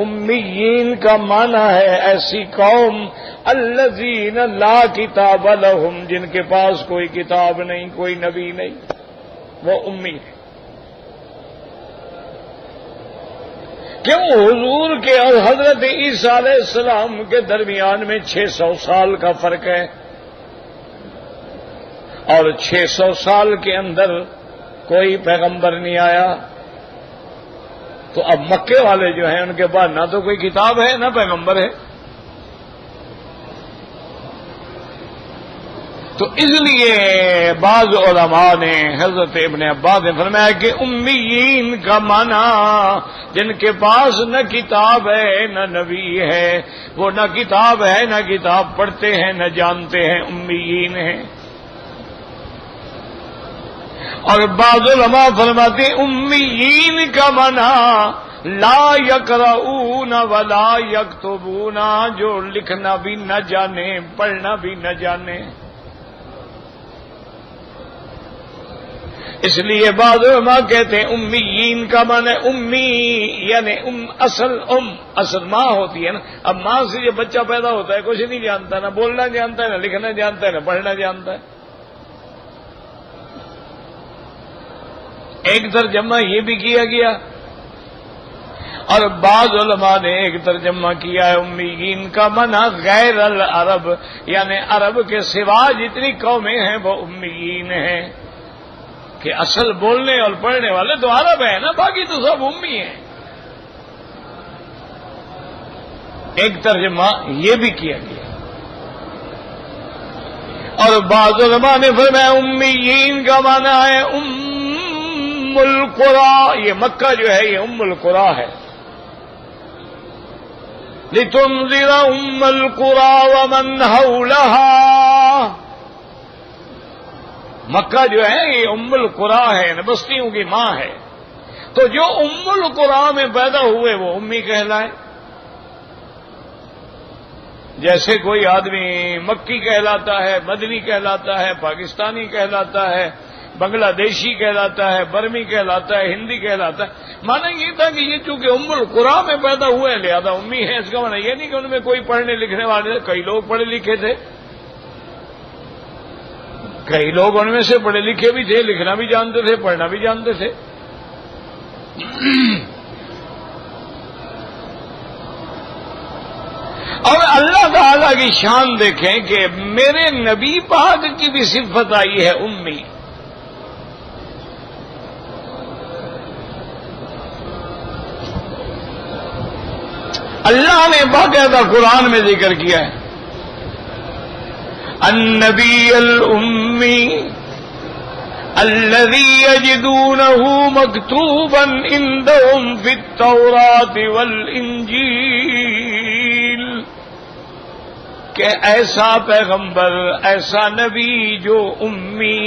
امیین کا معنی ہے ایسی قوم الذین لا کتاب لہم، جن کے پاس کوئی کتاب نہیں، کوئی نبی نہیں، وہ امی ہے. کیوں؟ حضور کے اور حضرت عیسیٰ علیہ السلام کے درمیان میں 600 سال کا فرق ہے، اور 600 سال کے اندر کوئی پیغمبر نہیں آیا. تو اب مکے والے جو ہیں ان کے پاس نہ تو کوئی کتاب ہے نہ پیغمبر ہے. تو اس لیے بعض علماء نے حضرت ابن عباس نے فرمایا کہ امیین کا معنی جن کے پاس نہ کتاب ہے نہ نبی ہے، وہ نہ کتاب ہے نہ کتاب پڑھتے ہیں نہ جانتے ہیں، امیین ہیں. اور بعض علماء فرماتے ہیں امیین کا معنی لا یقرؤون ولا یکتبون، جو لکھنا بھی نہ جانے پڑھنا بھی نہ جانے. اس لیے بعض علماء کہتے ہیں امیین کا معنی امی یعنی اصل ماں ہوتی ہے نا. اب ماں سے یہ بچہ پیدا ہوتا ہے کچھ نہیں جانتا، نہ بولنا جانتا ہے، نہ لکھنا جانتا ہے، نہ پڑھنا جانتا ہے. ایک ترجمہ یہ بھی کیا گیا، اور بعض علماء نے ایک ترجمہ کیا ہے امیین کا معنی غیر العرب، یعنی عرب کے سوا جتنی قومیں ہیں وہ امیین ہیں. کہ اصل بولنے اور پڑھنے والے تو عرب ہیں نا، باقی تو سب امی ہیں. ایک ترجمہ یہ بھی کیا گیا. اور بعض علماء نے فرمایا امیین کا معنی ہے ام القری. یہ مکہ جو ہے یہ ام القری ہے. لتنذر ام القری ومن حولها. مکہ جو ہے یہ ام القری ہے، بستیوں کی ماں ہے. تو جو ام القری میں پیدا ہوئے وہ امی کہلائے. جیسے کوئی آدمی مکی کہلاتا ہے، مدنی کہلاتا ہے، پاکستانی کہلاتا ہے، بنگلہ دیشی کہلاتا ہے، برمی کہلاتا ہے، ہندی کہلاتا ہے. مانا یہ تھا کہ یہ چونکہ ام القری میں پیدا ہوئے ہیں لہذا امی ہے. اس کا مانا یہ نہیں کہ ان میں کوئی پڑھنے لکھنے والے تھے. کئی لوگ پڑھے لکھے تھے، کئی لوگ ان میں سے پڑھے لکھے بھی تھے، لکھنا بھی جانتے تھے، پڑھنا بھی جانتے تھے. اور اللہ تعالی کی شان دیکھیں کہ میرے نبی پاک کی بھی صفت آئی ہے امی. اللہ نے باقاعدہ قرآن میں ذکر کیا ہے النبی الامی الذی یجدونہ مکتوبا عندہم فی التوراۃ والانجیل. کہ ایسا پیغمبر، ایسا نبی جو امی،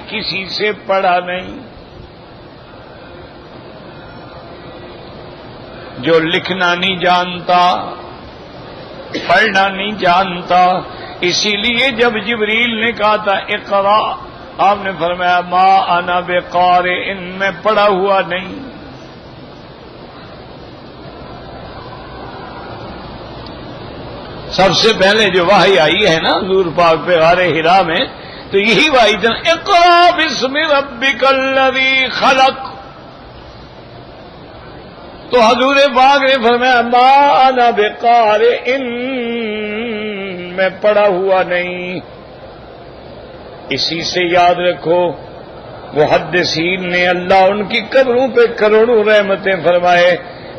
کسی سے پڑھا نہیں، جو لکھنا نہیں جانتا، پڑھنا نہیں جانتا. اسی لیے جب جبریل نے کہا تھا اقرا، آپ نے فرمایا ما انا بقارئ، میں پڑھا ہوا نہیں. سب سے پہلے جو وحی آئی ہے نا حضور پاک پہ غار حرا میں، تو یہی وحی تھا اقرا باسم ربک الذی خلق. تو حضور پاک نے فرمایا ما انا بقارئ، میں پڑھا ہوا نہیں. اسی سے یاد رکھو محدثین نے، اللہ ان کی قبروں پہ کروڑوں رحمتیں فرمائے،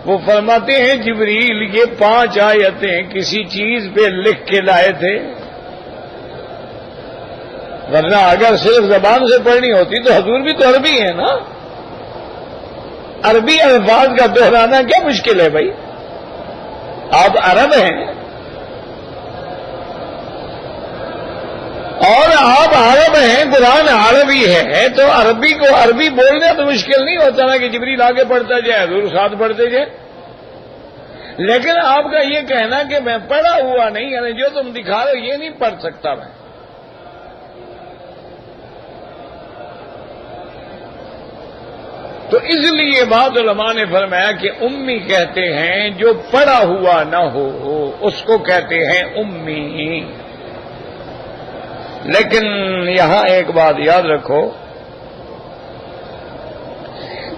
وہ فرماتے ہیں جبریل یہ 5 آیتیں کسی چیز پہ لکھ کے لائے تھے، ورنہ اگر صرف زبان سے پڑھنی ہوتی تو حضور بھی تو عربی ہیں نا. عربی الفاظ کا دہرانا کیا مشکل ہے بھائی؟ آپ عرب ہیں اور آپ عرب ہیں، قرآن عربی ہے، تو عربی کو عربی بولنا تو مشکل نہیں ہوتا نا کہ جبریل آگے پڑھتا جائے حضور ساتھ پڑھتے جائے. لیکن آپ کا یہ کہنا کہ میں پڑھا ہوا نہیں، یعنی جو تم دکھا رہے ہو یہ نہیں پڑھ سکتا میں. تو اس لیے بعض علماء نے فرمایا کہ امی کہتے ہیں جو پڑھا ہوا نہ ہو اس کو کہتے ہیں امی. لیکن یہاں ایک بات یاد رکھو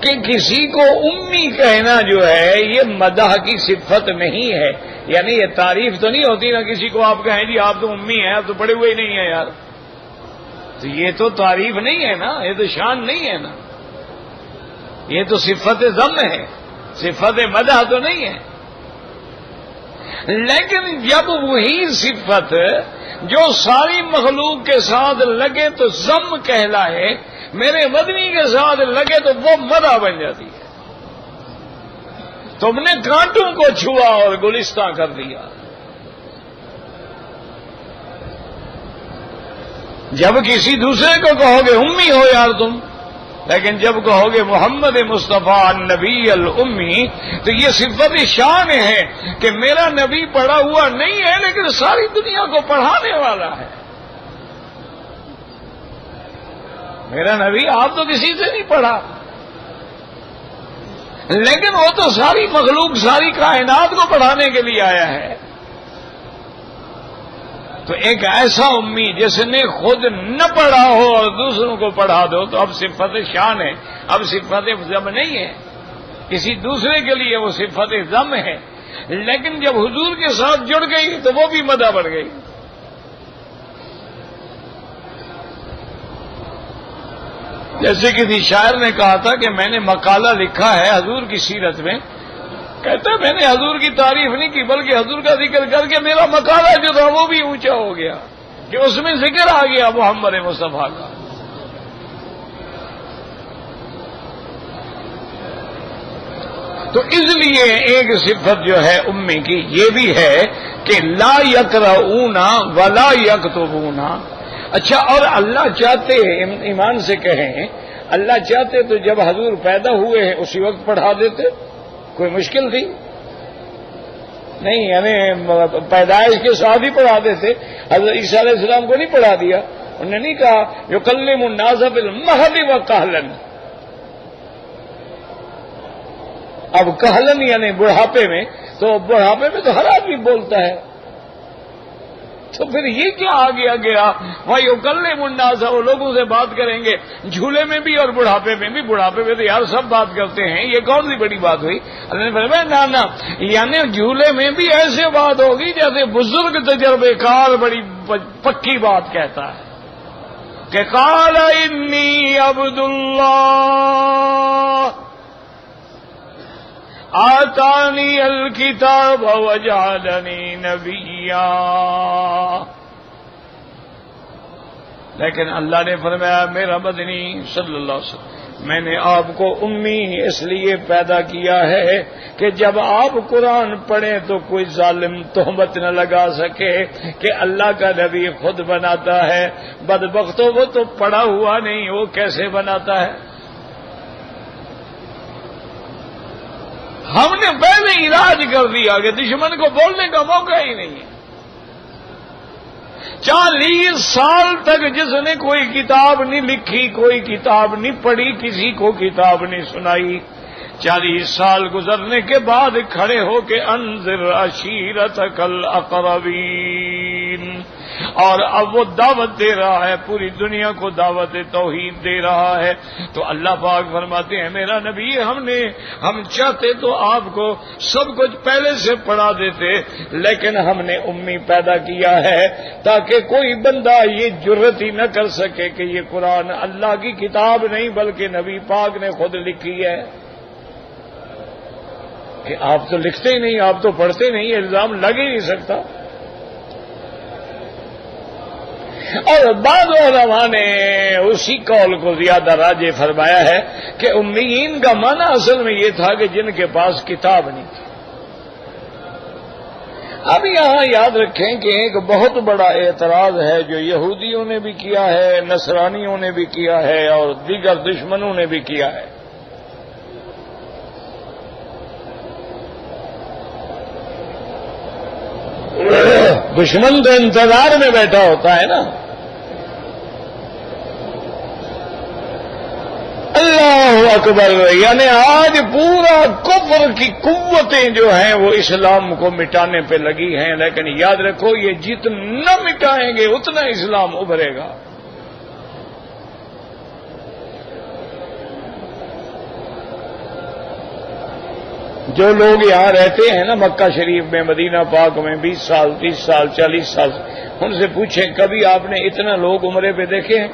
کہ کسی کو امی کہنا جو ہے یہ مدح کی صفت نہیں ہے. یعنی یہ تعریف تو نہیں ہوتی نا کسی کو آپ کہیں جی آپ تو امی ہیں، آپ تو پڑھے ہوئے ہی نہیں ہیں یار. تو یہ تو تعریف نہیں ہے نا، یہ تو شان نہیں ہے نا، یہ تو صفت ذم ہے، صفت مدح تو نہیں ہے. لیکن جب وہی صفت جو ساری مخلوق کے ساتھ لگے تو ذم کہلائے، میرے مدنی کے ساتھ لگے تو وہ مدح بن جاتی ہے. تم نے کانٹوں کو چھوا اور گلستہ کر دیا. جب کسی دوسرے کو کہو گے امی ہو یار تم، لیکن جب کہو گے محمد مصطفیٰ النبی الامی تو یہ صفت شان ہے کہ میرا نبی پڑھا ہوا نہیں ہے لیکن ساری دنیا کو پڑھانے والا ہے. میرا نبی آپ تو کسی سے نہیں پڑھا، لیکن وہ تو ساری مخلوق، ساری کائنات کو پڑھانے کے لیے آیا ہے. تو ایک ایسا امی جس نے خود نہ پڑھا ہو اور دوسروں کو پڑھا دو تو اب صفت شان ہے، اب صفت ذم نہیں ہے. کسی دوسرے کے لیے وہ صفت ذم ہے، لیکن جب حضور کے ساتھ جڑ گئی تو وہ بھی مدح بڑھ گئی. جیسے کسی شاعر نے کہا تھا کہ میں نے مقالہ لکھا ہے حضور کی سیرت میں، کہتا ہے میں نے حضور کی تعریف نہیں کی بلکہ حضور کا ذکر کر کے میرا مقالہ جو تھا وہ بھی اونچا ہو گیا کہ اس میں ذکر آ گیا محمد مصطفیٰ کا۔ تو اس لیے ایک صفت جو ہے امی کی یہ بھی ہے کہ لا یقرؤون ولا یکتبون۔ اچھا، اور اللہ چاہتے ایمان سے کہیں، اللہ چاہتے تو جب حضور پیدا ہوئے ہیں اسی وقت پڑھا دیتے، کوئی مشکل تھی؟ نہیں، یعنی پیدائش کے ساتھ ہی پڑھا دیتے۔ حضرت عیسیٰ علیہ السلام کو نہیں پڑھا دیا، انہوں نے نہیں کہا یکلم الناس بالمہد وکہلا۔ اب کہلن یعنی بڑھاپے میں، تو بڑھاپے میں تو ہر آدمی بولتا ہے، تو پھر یہ کیا آگے گیا؟ وہی یکلم الناس، وہ لوگوں سے بات کریں گے جھولے میں بھی اور بڑھاپے میں بھی۔ بڑھاپے میں تو یار سب بات کرتے ہیں، یہ کون سی بڑی بات ہوئی؟ اللہ نے فرمایا نا، یعنی جھولے میں بھی ایسے بات ہوگی جیسے بزرگ تجربے کار بڑی پکی بات کہتا ہے کہ قال انی عبد اللہ آتانی الکتاب وجعلنی نبیا۔ لیکن اللہ نے فرمایا میرا مدنی صلی اللہ علیہ وسلم، میں نے آپ کو امی اس لیے پیدا کیا ہے کہ جب آپ قرآن پڑھیں تو کوئی ظالم تہمت نہ لگا سکے کہ اللہ کا نبی خود بناتا ہے۔ بدبختوں وہ تو پڑھا ہوا نہیں، وہ کیسے بناتا ہے؟ ہم نے پہلے علاج کر دیا کہ دشمن کو بولنے کا موقع ہی نہیں ہے۔ 40 سال تک جس نے کوئی کتاب نہیں لکھی، کوئی کتاب نہیں پڑھی، کسی کو کتاب نہیں سنائی، 40 سال گزرنے کے بعد کھڑے ہو کے انذر عشیرتک الاقربین، اور اب وہ دعوت دے رہا ہے، پوری دنیا کو دعوت توحید دے رہا ہے۔ تو اللہ پاک فرماتے ہیں میرا نبی، ہم چاہتے تو آپ کو سب کچھ پہلے سے پڑھا دیتے، لیکن ہم نے امی پیدا کیا ہے تاکہ کوئی بندہ یہ جرت ہی نہ کر سکے کہ یہ قرآن اللہ کی کتاب نہیں بلکہ نبی پاک نے خود لکھی ہے۔ کہ آپ تو لکھتے ہی نہیں، آپ تو پڑھتے نہیں، الزام لگ ہی نہیں سکتا۔ اور بعض علماء نے اسی قول کو زیادہ راجح فرمایا ہے کہ امیین کا معنی اصل میں یہ تھا کہ جن کے پاس کتاب نہیں تھی۔ اب یہاں یاد رکھیں کہ ایک بہت بڑا اعتراض ہے جو یہودیوں نے بھی کیا ہے، نصرانیوں نے بھی کیا ہے، اور دیگر دشمنوں نے بھی کیا ہے۔ دشمن تو انتظار میں بیٹھا ہوتا ہے نا۔ اللہ اکبر، یعنی آج پورا کفر کی قوتیں جو ہیں وہ اسلام کو مٹانے پہ لگی ہیں، لیکن یاد رکھو یہ جتنا مٹائیں گے اتنا اسلام ابھرے گا۔ جو لوگ یہاں رہتے ہیں نا مکہ شریف میں، مدینہ پاک میں 20 سال 30 سال 40 سال، ان سے پوچھیں کبھی آپ نے اتنا لوگ عمرے پہ دیکھے ہیں؟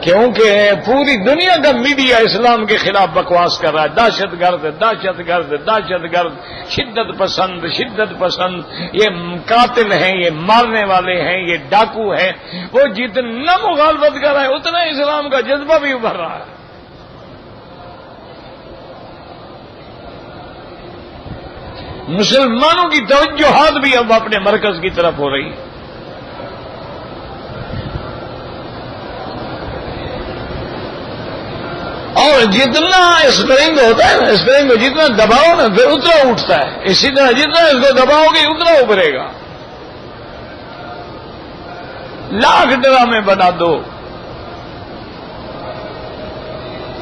کیونکہ پوری دنیا کا میڈیا اسلام کے خلاف بکواس کر رہا ہے، دہشت گرد دہشت گرد دہشت گرد، شدت پسند، یہ قاتل ہیں، یہ مارنے والے ہیں، یہ ڈاکو ہیں۔ وہ جتنا مخالفت کر رہا ہے اتنا اسلام کا جذبہ بھی ابھر رہا ہے۔ مسلمانوں کی توجہات بھی اب اپنے مرکز کی طرف ہو رہی ہے۔ اور جتنا اسپرنگ ہوتا ہے نا، اسپرنگ کو جتنا دباؤ نا پھر اتنا اٹھتا ہے، اسی طرح جتنا اس کو دباؤ گے اتنا ابھرے گا۔ لاکھ ڈرامے بنا دو،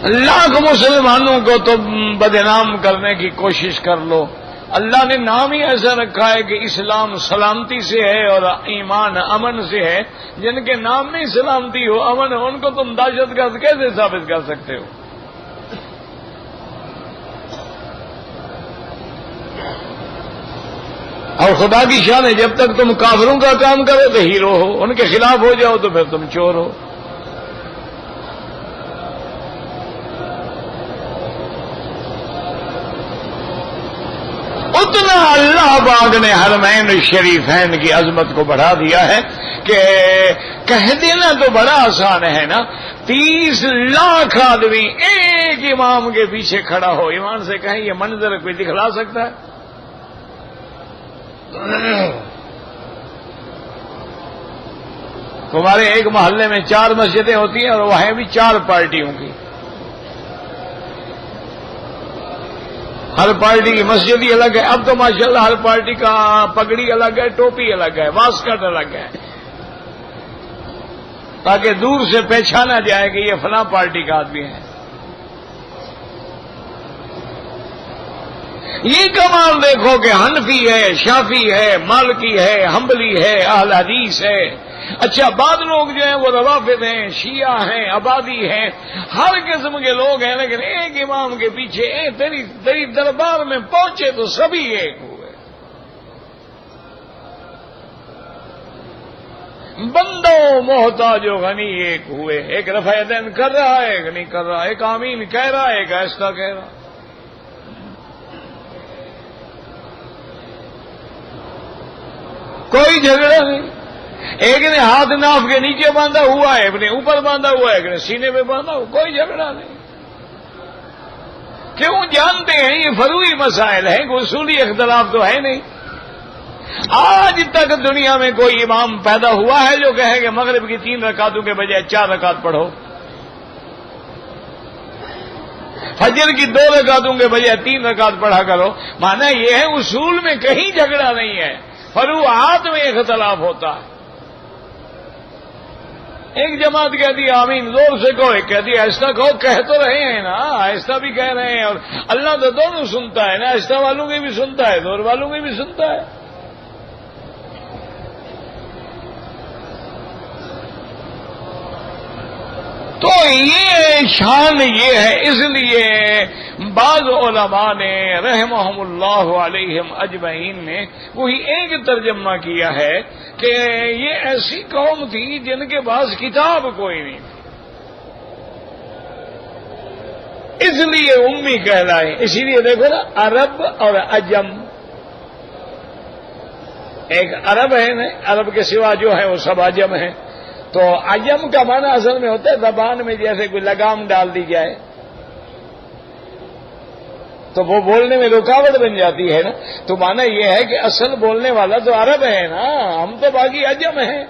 لاکھ مسلمانوں کو تو بدنام کرنے کی کوشش کر لو، اللہ نے نام ہی ایسا رکھا ہے کہ اسلام سلامتی سے ہے اور ایمان امن سے ہے۔ جن کے نام میں سلامتی ہو، امن ہو، ان کو تم دہشت گرد کیسے ثابت کر سکتے ہو؟ اور خدا کی شان ہے جب تک تم کافروں کا کام کرو تو ہیرو ہو، ان کے خلاف ہو جاؤ تو پھر تم چور ہو۔ اتنا اللہ پاک نے حرمین الشریفین کی عظمت کو بڑھا دیا ہے کہ کہہ دینا تو بڑا آسان ہے نا، 30 لاکھ آدمی ایک امام کے پیچھے کھڑا ہو، ایمان سے کہیں یہ منظر کوئی دکھلا سکتا ہے؟ تمہارے ایک محلے میں 4 مسجدیں ہوتی ہیں اور وہیں بھی 4 پارٹیوں کی، ہر پارٹی کی مسجد ہی الگ ہے۔ اب تو ماشاءاللہ ہر پارٹی کا پگڑی الگ ہے، ٹوپی الگ ہے، واسکٹ الگ ہے، تاکہ دور سے پہچانا جائے کہ یہ فلاں پارٹی کا آدمی ہے۔ یہ کمال دیکھو کہ حنفی ہے، شافی ہے، مالکی ہے، حنبلی ہے، اہل حدیث ہے۔ اچھا بعض لوگ جو ہیں وہ روافض ہیں، شیعہ ہیں، عبادی ہیں، ہر قسم کے لوگ ہیں، لیکن ایک امام کے پیچھے تیری دربار میں پہنچے تو سبھی ایک ہوئے۔ بندوں محتاج و غنی ایک ہوئے، ایک رفع یدین کر رہا ہے، ایک نہیں کر رہا، ایک آمین کہہ رہا ہے، ایک ایسا کہہ رہا۔ کوئی جھگڑا نہیں، ایک نے ہاتھ ناف کے نیچے باندھا ہوا ہے، ایک نے اوپر باندھا ہوا ہے، ایک نے سینے پہ باندھا ہوا، کوئی جھگڑا نہیں۔ کیوں؟ جانتے ہیں یہ فروعی مسائل ہیں، کوئی اصولی اختلاف تو ہے نہیں۔ آج تک دنیا میں کوئی امام پیدا ہوا ہے جو کہے کہ مغرب کی 3 رکعتوں کے بجائے 4 رکعت پڑھو، فجر کی 2 رکعتوں کے بجائے 3 رکعت پڑھا کرو؟ مانا یہ ہے اصول میں کہیں جھگڑا نہیں ہے، فروعات میں اختلاف ہوتا ہے۔ ایک جماعت کہتی ہے آمین زور سے کہو، ایک کہتی ہے آہستہ کہو، کہہ تو رہے ہیں نا، آہستہ بھی کہہ رہے ہیں، اور اللہ تو دونوں سنتا ہے نا، آہستہ والوں کی بھی سنتا ہے، زور والوں کی بھی سنتا ہے۔ تو یہ شان یہ ہے، اس لیے بعض علماء نے رحمہم اللہ علیہم اجمعین نے وہی ایک ترجمہ کیا ہے کہ یہ ایسی قوم تھی جن کے پاس کتاب کوئی نہیں تھی، اس لیے امی کہلائے۔ اسی لیے دیکھو نا، عرب اور عجم، ایک عرب ہے نا، عرب کے سوا جو ہے وہ سب عجم ہیں۔ تو عجم کا معنی اصل میں ہوتا ہے زبان میں جیسے کوئی لگام ڈال دی جائے تو وہ بولنے میں رکاوٹ بن جاتی ہے نا، تو معنی یہ ہے کہ اصل بولنے والا تو عرب ہے نا، ہم تو باقی عجم ہیں۔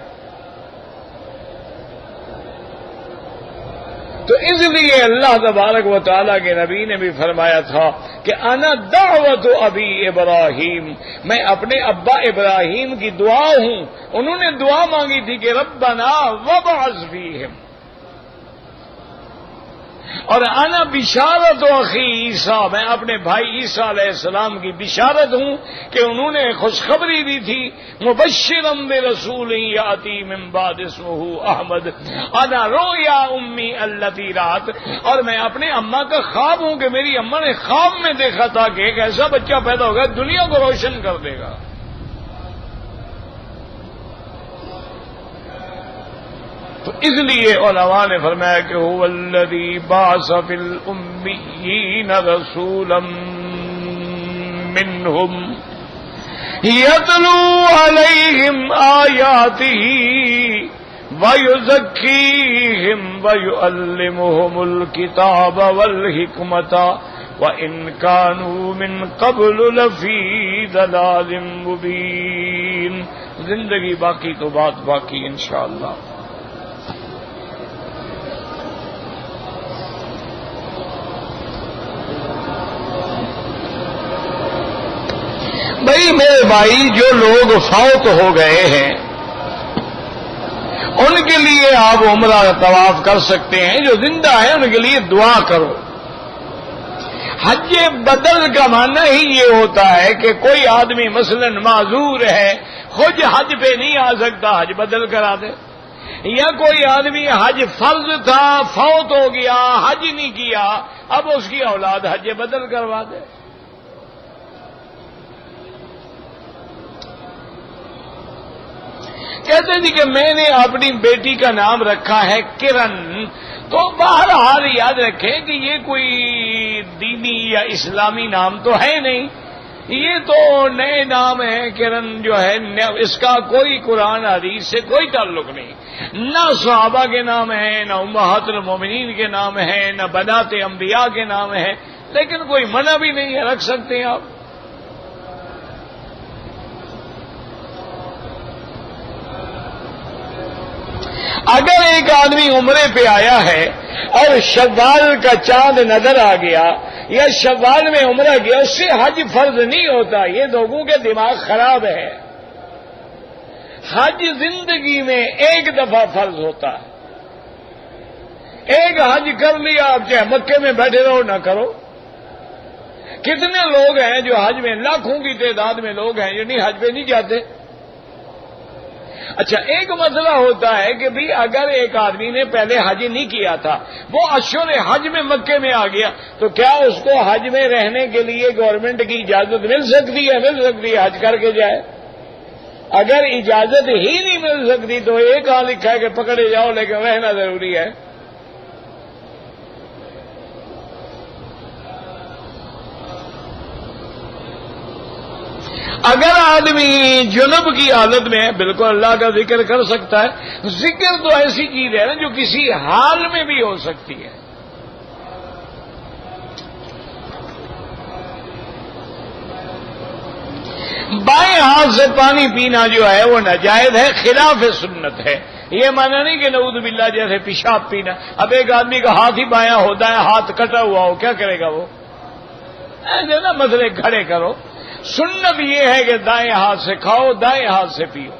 تو اس لیے اللہ تبارک و تعالیٰ کے نبی نے بھی فرمایا تھا کہ انا دعوت ابی ابراہیم، میں اپنے ابا ابراہیم کی دعا ہوں۔ انہوں نے دعا مانگی تھی کہ ربنا وابعث فیہم، اور انا بشارت اخی عیسیٰ، میں اپنے بھائی عیسیٰ علیہ السلام کی بشارت ہوں کہ انہوں نے خوشخبری دی تھی، مبشرا برسول یاتی من بعد اسمہ احمد، انا رؤیا امی التی رات، اور میں اپنے اماں کا خواب ہوں کہ میری اماں نے خواب میں دیکھا تھا کہ ایک ایسا بچہ پیدا ہوگا دنیا کو روشن کر دے گا۔ تو اس لیے علماء نے فرمایا کہ هو الذی بعث فی الامیین رسولا منہم یتلو علیہم آیاتہ ویزکیہم ویعلمہم الکتاب والحکمت وَإِن كَانُوا مِن قَبْلُ لَفِي ضَلَالٍ مُبِينٍ۔ زندگی باقی تو بات باقی انشاءاللہ۔ بھائی میرے بھائی، جو لوگ فوت ہو گئے ہیں ان کے لیے آپ عمرہ طواف کر سکتے ہیں، جو زندہ ہیں ان کے لیے دعا کرو۔ حج بدل کا معنی ہی یہ ہوتا ہے کہ کوئی آدمی مثلا معذور ہے، خود حج پہ نہیں آ سکتا، حج بدل کرا دے، یا کوئی آدمی حج فرض تھا فوت ہو گیا، حج نہیں کیا، اب اس کی اولاد حج بدل کروا دے۔ کہتے تھے کہ میں نے اپنی بیٹی کا نام رکھا ہے کرن، تو بہرحال یاد رکھیں کہ یہ کوئی دینی یا اسلامی نام تو ہے نہیں، یہ تو نئے نام ہے۔ کرن جو ہے اس کا کوئی قرآن حدیث سے کوئی تعلق نہیں، نہ صحابہ کے نام ہیں، نہ امہات المومنین کے نام ہیں، نہ بنات انبیاء کے نام ہیں، لیکن کوئی منع بھی نہیں ہے، رکھ سکتے ہیں آپ۔ اگر ایک آدمی عمرے پہ آیا ہے اور شوال کا چاند نظر آ گیا یا شوال میں عمرہ گیا، اس سے حج فرض نہیں ہوتا، یہ لوگوں کے دماغ خراب ہے۔ حج زندگی میں ایک دفعہ فرض ہوتا ہے، ایک حج کر لیا، آپ چاہے مکے میں بیٹھے رہو نہ کرو۔ کتنے لوگ ہیں جو حج میں، لاکھوں کی تعداد میں لوگ ہیں جو نہیں حج پہ نہیں جاتے۔ اچھا، ایک مسئلہ ہوتا ہے کہ بھی اگر ایک آدمی نے پہلے حج نہیں کیا تھا، وہ اشہر حج میں مکے میں آ گیا، تو کیا اس کو حج میں رہنے کے لیے گورنمنٹ کی اجازت مل سکتی ہے؟ مل سکتی ہے، حج کر کے جائے۔ اگر اجازت ہی نہیں مل سکتی تو ایک ہاں لکھا ہے کہ پکڑے جاؤ، لیکن رہنا ضروری ہے۔ اگر آدمی جنب کی حالت میں ہے، بالکل اللہ کا ذکر کر سکتا ہے۔ ذکر تو ایسی چیز ہے نا جو کسی حال میں بھی ہو سکتی ہے۔ بائیں ہاتھ سے پانی پینا جو ہے وہ ناجائز ہے، خلاف سنت ہے۔ یہ مانا نہیں کہ نعوذ باللہ جیسے پیشاب پینا۔ اب ایک آدمی کا ہاتھ ہی بایاں ہوتا ہے، ہاتھ کٹا ہوا ہو، کیا کرے گا وہ؟ ایسے نا مسئلے کھڑے کرو۔ سنت یہ ہے کہ دائیں ہاتھ سے کھاؤ، دائیں ہاتھ سے پیو۔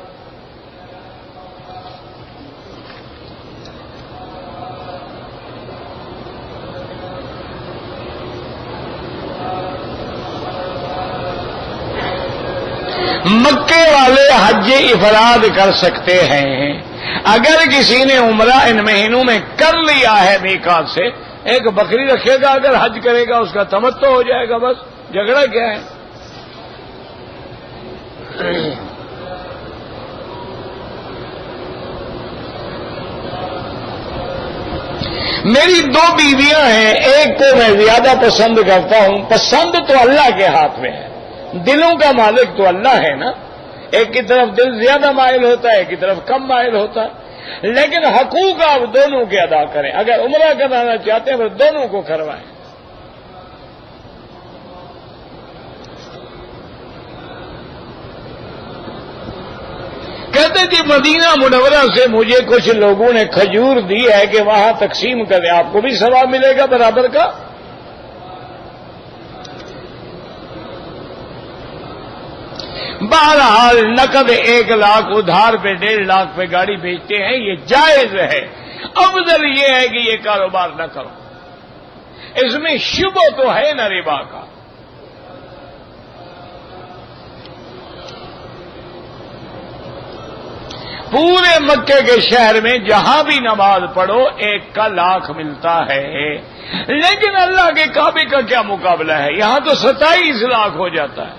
مکے والے حج افراد کر سکتے ہیں۔ اگر کسی نے عمرہ ان مہینوں میں کر لیا ہے میقات سے، ایک بکری رکھے گا، اگر حج کرے گا اس کا تمتع ہو جائے گا، بس جھگڑا کیا ہے؟ میری دو بیویاں ہیں، ایک کو میں زیادہ پسند کرتا ہوں۔ پسند تو اللہ کے ہاتھ میں ہے، دلوں کا مالک تو اللہ ہے نا۔ ایک کی طرف دل زیادہ مائل ہوتا ہے، ایک کی طرف کم مائل ہوتا ہے، لیکن حقوق آپ دونوں کے ادا کریں۔ اگر عمرہ کرانا چاہتے ہیں تو دونوں کو کروائیں۔ کہتے تھے مدینہ منورہ سے مجھے کچھ لوگوں نے کھجور دی ہے کہ وہاں تقسیم کریں، آپ کو بھی ثواب ملے گا برابر کا۔ بہرحال نقد 1 لاکھ، ادھار پہ 1.5 لاکھ پہ گاڑی بیچتے ہیں، یہ جائز ہے۔ افضل یہ ہے کہ یہ کاروبار نہ کرو، اس میں شبہ تو ہے نہ ربا کا۔ پورے مکے کے شہر میں جہاں بھی نماز پڑھو 1 کا لاکھ ملتا ہے، لیکن اللہ کے کعبے کا کیا مقابلہ ہے؟ یہاں تو 27 لاکھ ہو جاتا ہے۔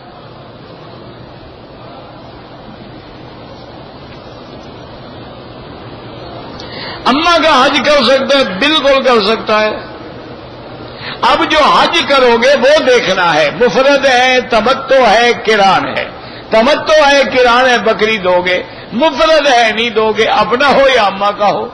اماں کا حج کر سکتا ہے؟ بالکل کر سکتا ہے۔ اب جو حج کرو گے وہ دیکھنا ہے، مفرد ہے، تمتع ہے، قران ہے۔ تمتع ہے، قران ہے، بکری دو گے۔ مفرد ہے، نہیں دو گے، اپنا ہو یا اماں کا ہو۔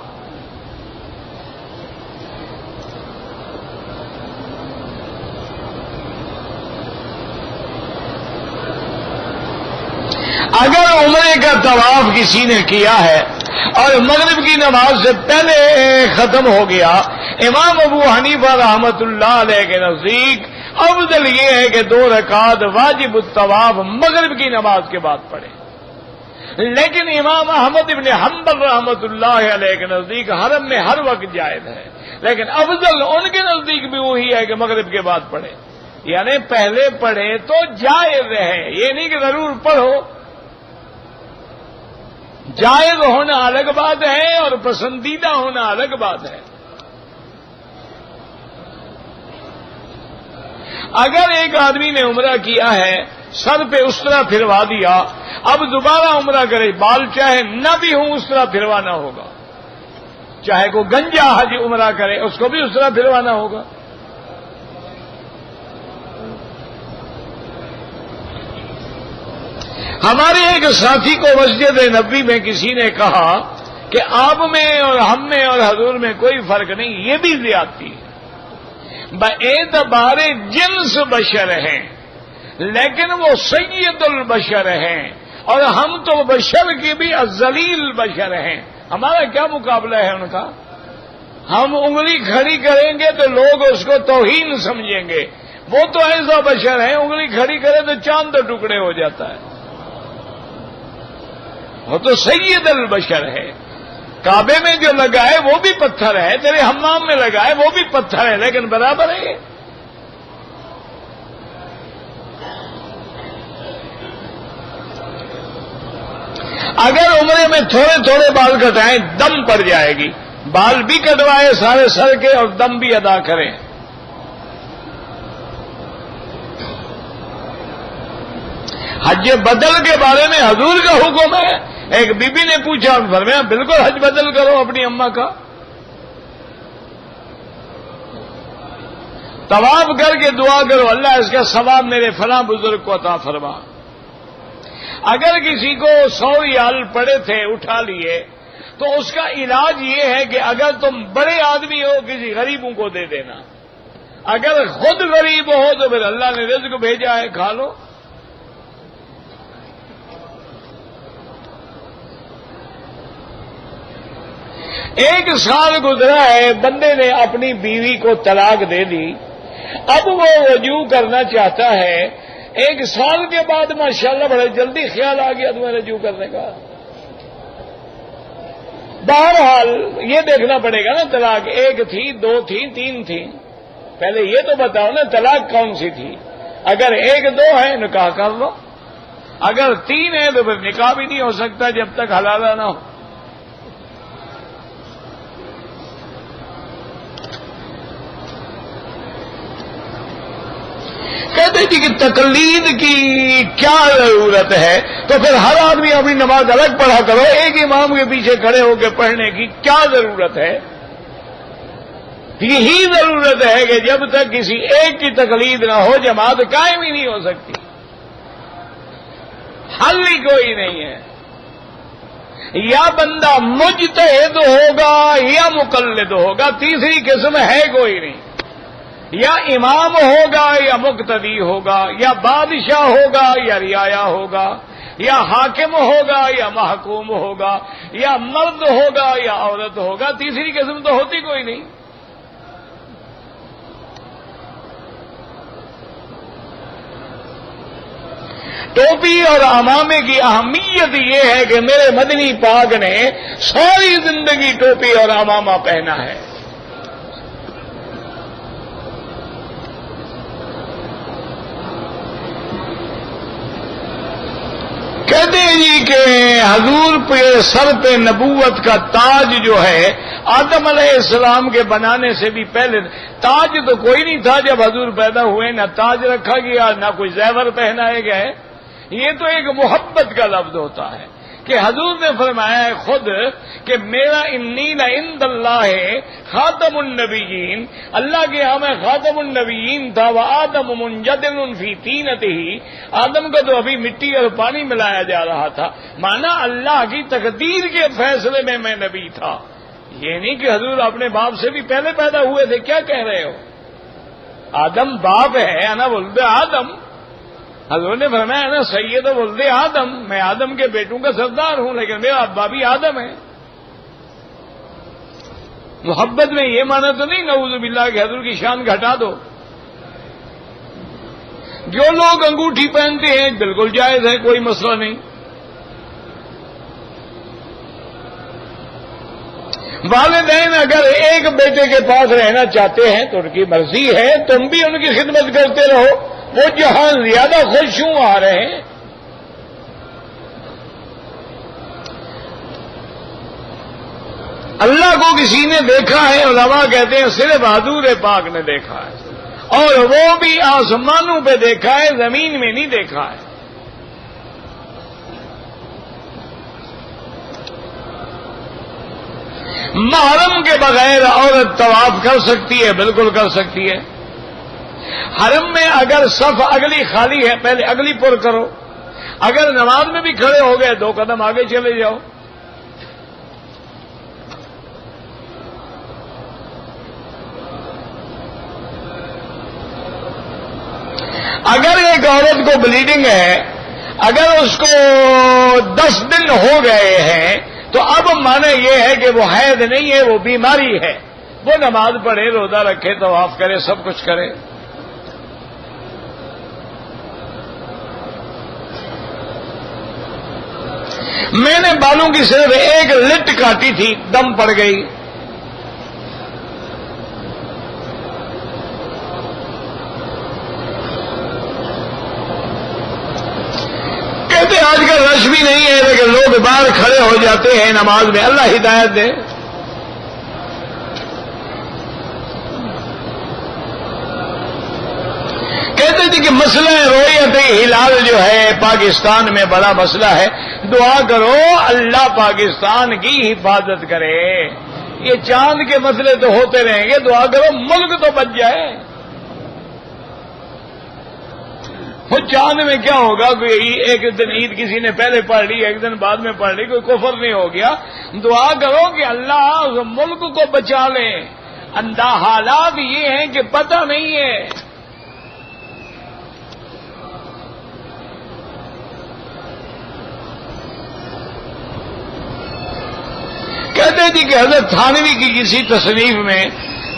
اگر عمرے کا طواف کسی نے کیا ہے اور مغرب کی نماز سے پہلے ختم ہو گیا، امام ابو حنیفہ رحمۃ اللہ علیہ کے نزدیک افضل یہ ہے کہ 2 رکعات واجب الطواف مغرب کی نماز کے بعد پڑھے، لیکن امام احمد ابن حنبل رحمۃ اللہ علیہ کے نزدیک حرم میں ہر وقت جائز ہے، لیکن افضل ان کے نزدیک بھی وہی ہے کہ مغرب کے بعد پڑھے، یعنی پہلے پڑھے تو جائز ہے، یہ نہیں کہ ضرور پڑھو۔ جائز ہونا الگ بات ہے اور پسندیدہ ہونا الگ بات ہے۔ اگر ایک آدمی نے عمرہ کیا ہے سر پہ اس طرح پھروا دیا، اب دوبارہ عمرہ کرے، بال چاہے نہ بھی ہوں اس طرح پھروانا ہوگا، چاہے کوئی گنجا حج عمرہ کرے اس کو بھی اس طرح پھروانا ہوگا۔ ہمارے ایک ساتھی کو مسجد نبوی میں کسی نے کہا کہ آپ میں اور ہم میں اور حضور میں کوئی فرق نہیں، یہ بھی زیادتی ہے، باعتبار جنس بشر ہیں لیکن وہ سید البشر ہیں، اور ہم تو بشر کی بھی ذلیل بشر ہیں، ہمارا کیا مقابلہ ہے ان کا؟ ہم انگلی کھڑی کریں گے تو لوگ اس کو توہین سمجھیں گے، وہ تو ایسا بشر ہے انگلی کھڑی کرے تو چاند ٹکڑے ہو جاتا ہے، وہ تو سید البشر ہے۔ کعبے میں جو لگا ہے وہ بھی پتھر ہے، تیرے حمام میں لگا ہے وہ بھی پتھر ہے، لیکن برابر ہے۔ اگر عمرے میں تھوڑے تھوڑے بال کٹائیں دم پڑ جائے گی، بال بھی کٹوائے سارے سر کے اور دم بھی ادا کریں۔ حج بدل کے بارے میں حضور کا حکم ہے۔ ایک بی بی نے پوچھا، فرمایا بالکل حج بدل کرو اپنی اماں کا، طواف کر کے دعا کرو اللہ اس کا ثواب میرے فلاں بزرگ کو عطا فرما۔ اگر کسی کو 100 ریال پڑے تھے اٹھا لیے تو اس کا علاج یہ ہے کہ اگر تم بڑے آدمی ہو کسی غریبوں کو دے دینا، اگر خود غریب ہو تو پھر اللہ نے رزق بھیجا ہے کھا لو۔ ایک سال گزرا ہے، بندے نے اپنی بیوی کو طلاق دے دی، اب وہ رجوع کرنا چاہتا ہے، ایک سال کے بعد ماشاءاللہ بڑے جلدی خیال آ گیا تمہیں رجوع کرنے کا۔ بہرحال یہ دیکھنا پڑے گا نا، طلاق 1 تھی 2 تھی 3 تھی، پہلے یہ تو بتاؤ نا طلاق کون سی تھی۔ اگر 1 2 ہے نکاح کر لو، اگر 3 ہے تو پھر نکاح بھی نہیں ہو سکتا جب تک حلالہ نہ ہو۔ کہتے جی کہ تقلید کی کیا ضرورت ہے، تو پھر ہر آدمی اپنی نماز الگ پڑھا کرو، ایک امام کے پیچھے کھڑے ہو کے پڑھنے کی کیا ضرورت ہے؟ یہی ضرورت ہے کہ جب تک کسی ایک کی تقلید نہ ہو جماعت قائم ہی نہیں ہو سکتی، حل ہی کوئی نہیں ہے۔ یا بندہ مجتہد ہوگا یا مقلد ہوگا، تیسری قسم ہے کوئی نہیں۔ یا امام ہوگا یا مقتدی ہوگا، یا بادشاہ ہوگا یا رعایا ہوگا، یا حاکم ہوگا یا محکوم ہوگا، یا مرد ہوگا یا عورت ہوگا، تیسری قسم تو ہوتی کوئی نہیں۔ ٹوپی اور عمامے کی اہمیت یہ ہے کہ میرے مدنی پاک نے ساری زندگی ٹوپی اور عمامہ پہنا ہے۔ کہتے ہیں جی کہ حضور پہ سر پہ نبوت کا تاج جو ہے آدم علیہ السلام کے بنانے سے بھی پہلے، تاج تو کوئی نہیں تھا جب حضور پیدا ہوئے، نہ تاج رکھا گیا نہ کوئی زیور پہنائے گئے۔ یہ تو ایک محبت کا لفظ ہوتا ہے کہ حضور نے فرمایا ہے خود کہ میرا انی عند اللہ خاتم النبیین، اللہ کے یہاں میں خاتم النبیین تھا، وآدم منجدل فی طینتہ، آدم کا تو ابھی مٹی اور پانی ملایا جا رہا تھا، مانا اللہ کی تقدیر کے فیصلے میں میں نبی تھا۔ یہ نہیں کہ حضور اپنے باپ سے بھی پہلے پیدا ہوئے تھے، کیا کہہ رہے ہو؟ آدم باپ ہے، انا ولد آدم، حضور نے فرمایا نا سید ولد آدم، میں آدم کے بیٹوں کا سردار ہوں، لیکن میرا ابا بھی آدم ہے۔ محبت میں یہ مانا تو نہیں نعوذ باللہ کہ حضور کی شان گھٹا دو۔ جو لوگ انگوٹھی پہنتے ہیں بالکل جائز ہے، کوئی مسئلہ نہیں۔ والدین اگر ایک بیٹے کے پاس رہنا چاہتے ہیں تو ان کی مرضی ہے، تم بھی ان کی خدمت کرتے رہو، وہ جہاں زیادہ خوش ہوں آ رہے ہیں۔ اللہ کو کسی نے دیکھا ہے؟ علماء کہتے ہیں صرف حضور پاک نے دیکھا ہے، اور وہ بھی آسمانوں پہ دیکھا ہے، زمین میں نہیں دیکھا ہے۔ محرم کے بغیر عورت طواف کر سکتی ہے؟ بالکل کر سکتی ہے۔ حرم میں اگر صف اگلی خالی ہے پہلے اگلی پر کرو، اگر نماز میں بھی کھڑے ہو گئے 2 قدم آگے چلے جاؤ۔ اگر ایک عورت کو بلیڈنگ ہے، اگر اس کو 10 دن ہو گئے ہیں تو اب مانا یہ ہے کہ وہ حیض نہیں ہے، وہ بیماری ہے، وہ نماز پڑھے، روزہ رکھے، طواف کرے، سب کچھ کرے۔ میں نے بالوں کی صرف ایک لٹ کاٹی تھی، دم پڑ گئی۔ کہتے آج کل رش بھی نہیں ہے لیکن لوگ باہر کھڑے ہو جاتے ہیں نماز میں، اللہ ہدایت دے۔ کہتے تھے کہ مسئلہ رؤیت ہلال جو ہے پاکستان میں بڑا مسئلہ ہے، دعا کرو اللہ پاکستان کی حفاظت کرے۔ یہ چاند کے مسئلے تو ہوتے رہیں گے، دعا کرو ملک تو بچ جائے۔ وہ چاند میں کیا ہوگا؟ کوئی ایک دن عید کسی نے پہلے پڑھ لی، ایک دن بعد میں پڑھ لی، کوئی کفر نہیں ہو گیا۔ دعا کرو کہ اللہ اس ملک کو بچا لے۔ حالات یہ ہیں کہ پتہ نہیں ہے۔ کہتے تھے کہ حضرت تھانوی کی کسی تصنیف میں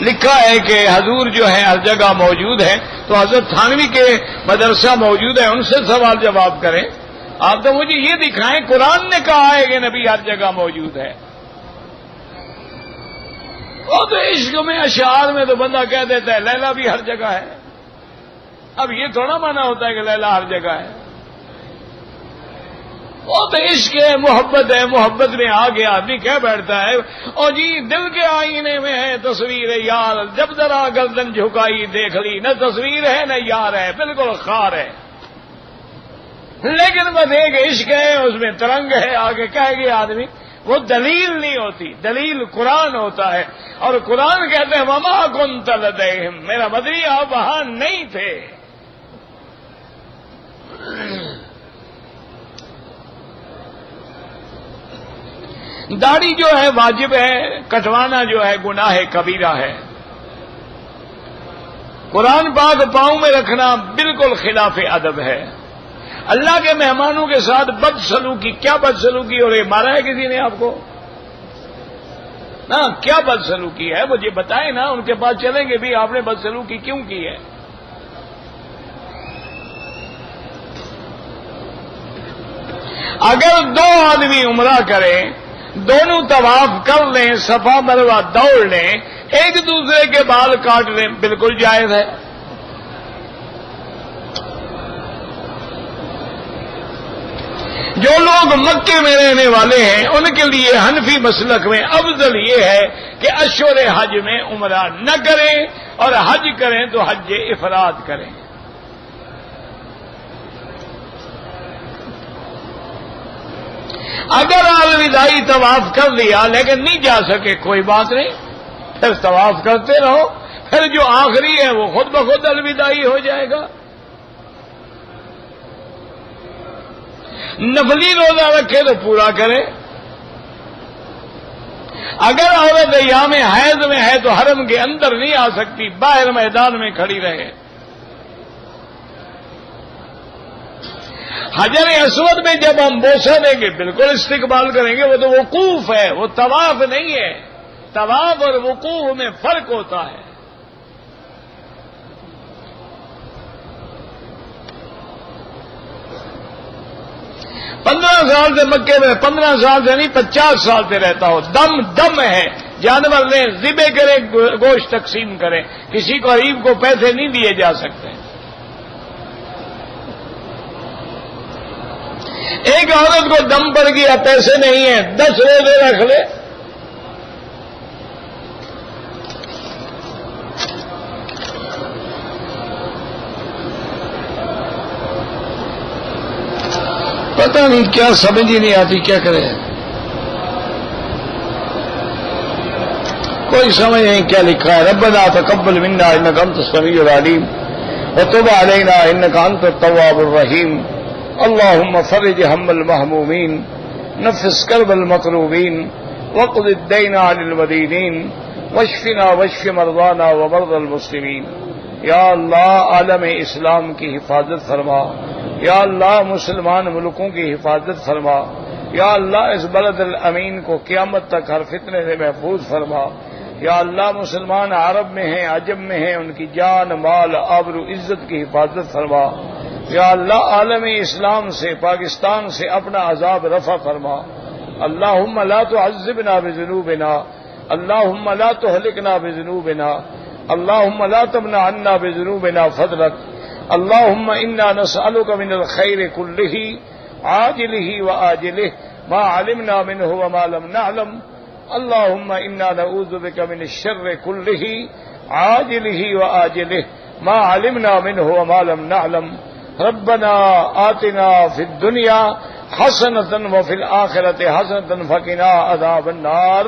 لکھا ہے کہ حضور جو ہے ہر جگہ موجود ہے، تو حضرت تھانوی کے مدرسہ موجود ہے، ان سے سوال جواب کریں۔ آپ تو مجھے یہ دکھائیں قرآن نے کہا ہے کہ نبی ہر جگہ موجود ہے۔ وہ تو عشق میں اشعار میں تو بندہ کہہ دیتا ہے لیلا بھی ہر جگہ ہے۔ اب یہ تھوڑا مانا ہوتا ہے کہ لیلا ہر جگہ ہے۔ وہ تو عشق ہے، محبت ہے، محبت میں آگے آدمی کہہ بیٹھتا ہے اور جی دل کے آئینے میں ہے تصویر یار، جب ذرا گردن جھکائی دیکھ لی، نہ تصویر ہے نہ یار ہے، بالکل خار ہے۔ لیکن بس ایک عشق ہے، اس میں ترنگ ہے، آگے کہہ گیا آدمی۔ وہ دلیل نہیں ہوتی، دلیل قرآن ہوتا ہے، اور قرآن کہتے ہیں وما کنت لدیہم، میرا مدری آپ وہاں نہیں تھے۔ داڑھی جو ہے واجب ہے، کٹوانا جو ہے گناہ کبیرہ ہے۔ قرآن پاک پاؤں میں رکھنا بالکل خلاف ادب ہے۔ اللہ کے مہمانوں کے ساتھ بدسلوکی، کیا بدسلوکی ہو رہی؟ مارا ہے کسی نے آپ کو؟ نا کیا بدسلوکی ہے مجھے بتائیں نا، ان کے پاس چلیں گے بھی آپ نے بدسلوکی کیوں کی ہے؟ اگر 2 آدمی عمرہ کریں، دونوں طواف کر لیں، صفا مروہ دوڑ لیں، ایک دوسرے کے بال کاٹ لیں، بالکل جائز ہے۔ جو لوگ مکے میں رہنے والے ہیں ان کے لیے حنفی مسلک میں افضل یہ ہے کہ اشہر حج میں عمرہ نہ کریں، اور حج کریں تو حج افراد کریں۔ اگر الوداعی طواف کر لیا لیکن نہیں جا سکے کوئی بات نہیں، پھر طواف کرتے رہو، پھر جو آخری ہے وہ خود بخود الوداعی ہو جائے گا۔ نفلی روزہ رکھے تو پورا کرے۔ اگر عورت ایام حیض میں ہے تو حرم کے اندر نہیں آ سکتی، باہر میدان میں کھڑی رہے۔ حجر اسود میں جب ہم بوسہ دیں گے بالکل استقبال کریں گے، وہ تو وقوف ہے، وہ طواف نہیں ہے۔ طواف اور وقوف میں فرق ہوتا ہے۔ پندرہ سال سے مکے میں، 15 سال سے نہیں 50 سال سے رہتا ہو، دم ہے، جانور لیں، ذبح کریں، گوشت تقسیم کریں، کسی کو غریب کو پیسے نہیں دیے جا سکتے۔ ایک عورت کو دم پڑ گیا، پیسے نہیں ہیں، 10 روزے رکھ لے۔ پتہ نہیں کیا سمجھ ہی نہیں آتی کیا کرے. کوئی سمجھ نہیں کیا لکھا ہے. ربنا تقبل منا انک انت السمیع العلیم وتب علینا انک انت التواب الرحیم. اللهم فرج هم المهمومین نفس کرب المکروبین وقض الدین عن المدینین واشفنا واشف مرضانا ومرضى المسلمین. یا اللہ عالم اسلام کی حفاظت فرما. یا اللہ مسلمان ملکوں کی حفاظت فرما. یا اللہ اس بلد الامین کو قیامت تک ہر فتنے سے محفوظ فرما. یا اللہ مسلمان عرب میں ہیں عجم میں ہیں ان کی جان مال آبرو عزت کی حفاظت فرما. یا اللہ عالم اسلام سے پاکستان سے اپنا عذاب رفع فرما. اللہم لا تعذبنا بذنوبنا اللہم لا تہلکنا بذنوبنا اللہم لا تمنع عنا بذنوبنا فضلک. اللہم انا نسألک من الخیر کلہ عاجلہ وآجلہ ما علمنا منہ وما لم نعلم. اللہم انا نعوذ بک من الشر کلہ عاجلہ وآجلہ ما علمنا منہ وما لم نعلم. ربنا آتنا فی الدنیا حسنۃ وفی الآخرۃ حسنۃ فقنا عذاب النار.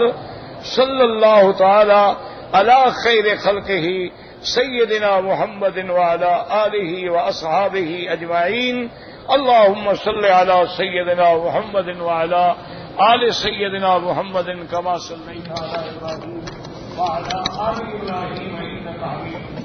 صلی اللہ تعالی علی خیر خلقہ سیدنا محمد وعلی آلہ واصحابہ اجمعین. اللہم صل علی سیدنا محمد وعلی آل سیدنا محمد کما صلیت علی ابراہیم وعلی آل ابراہیم انک حمید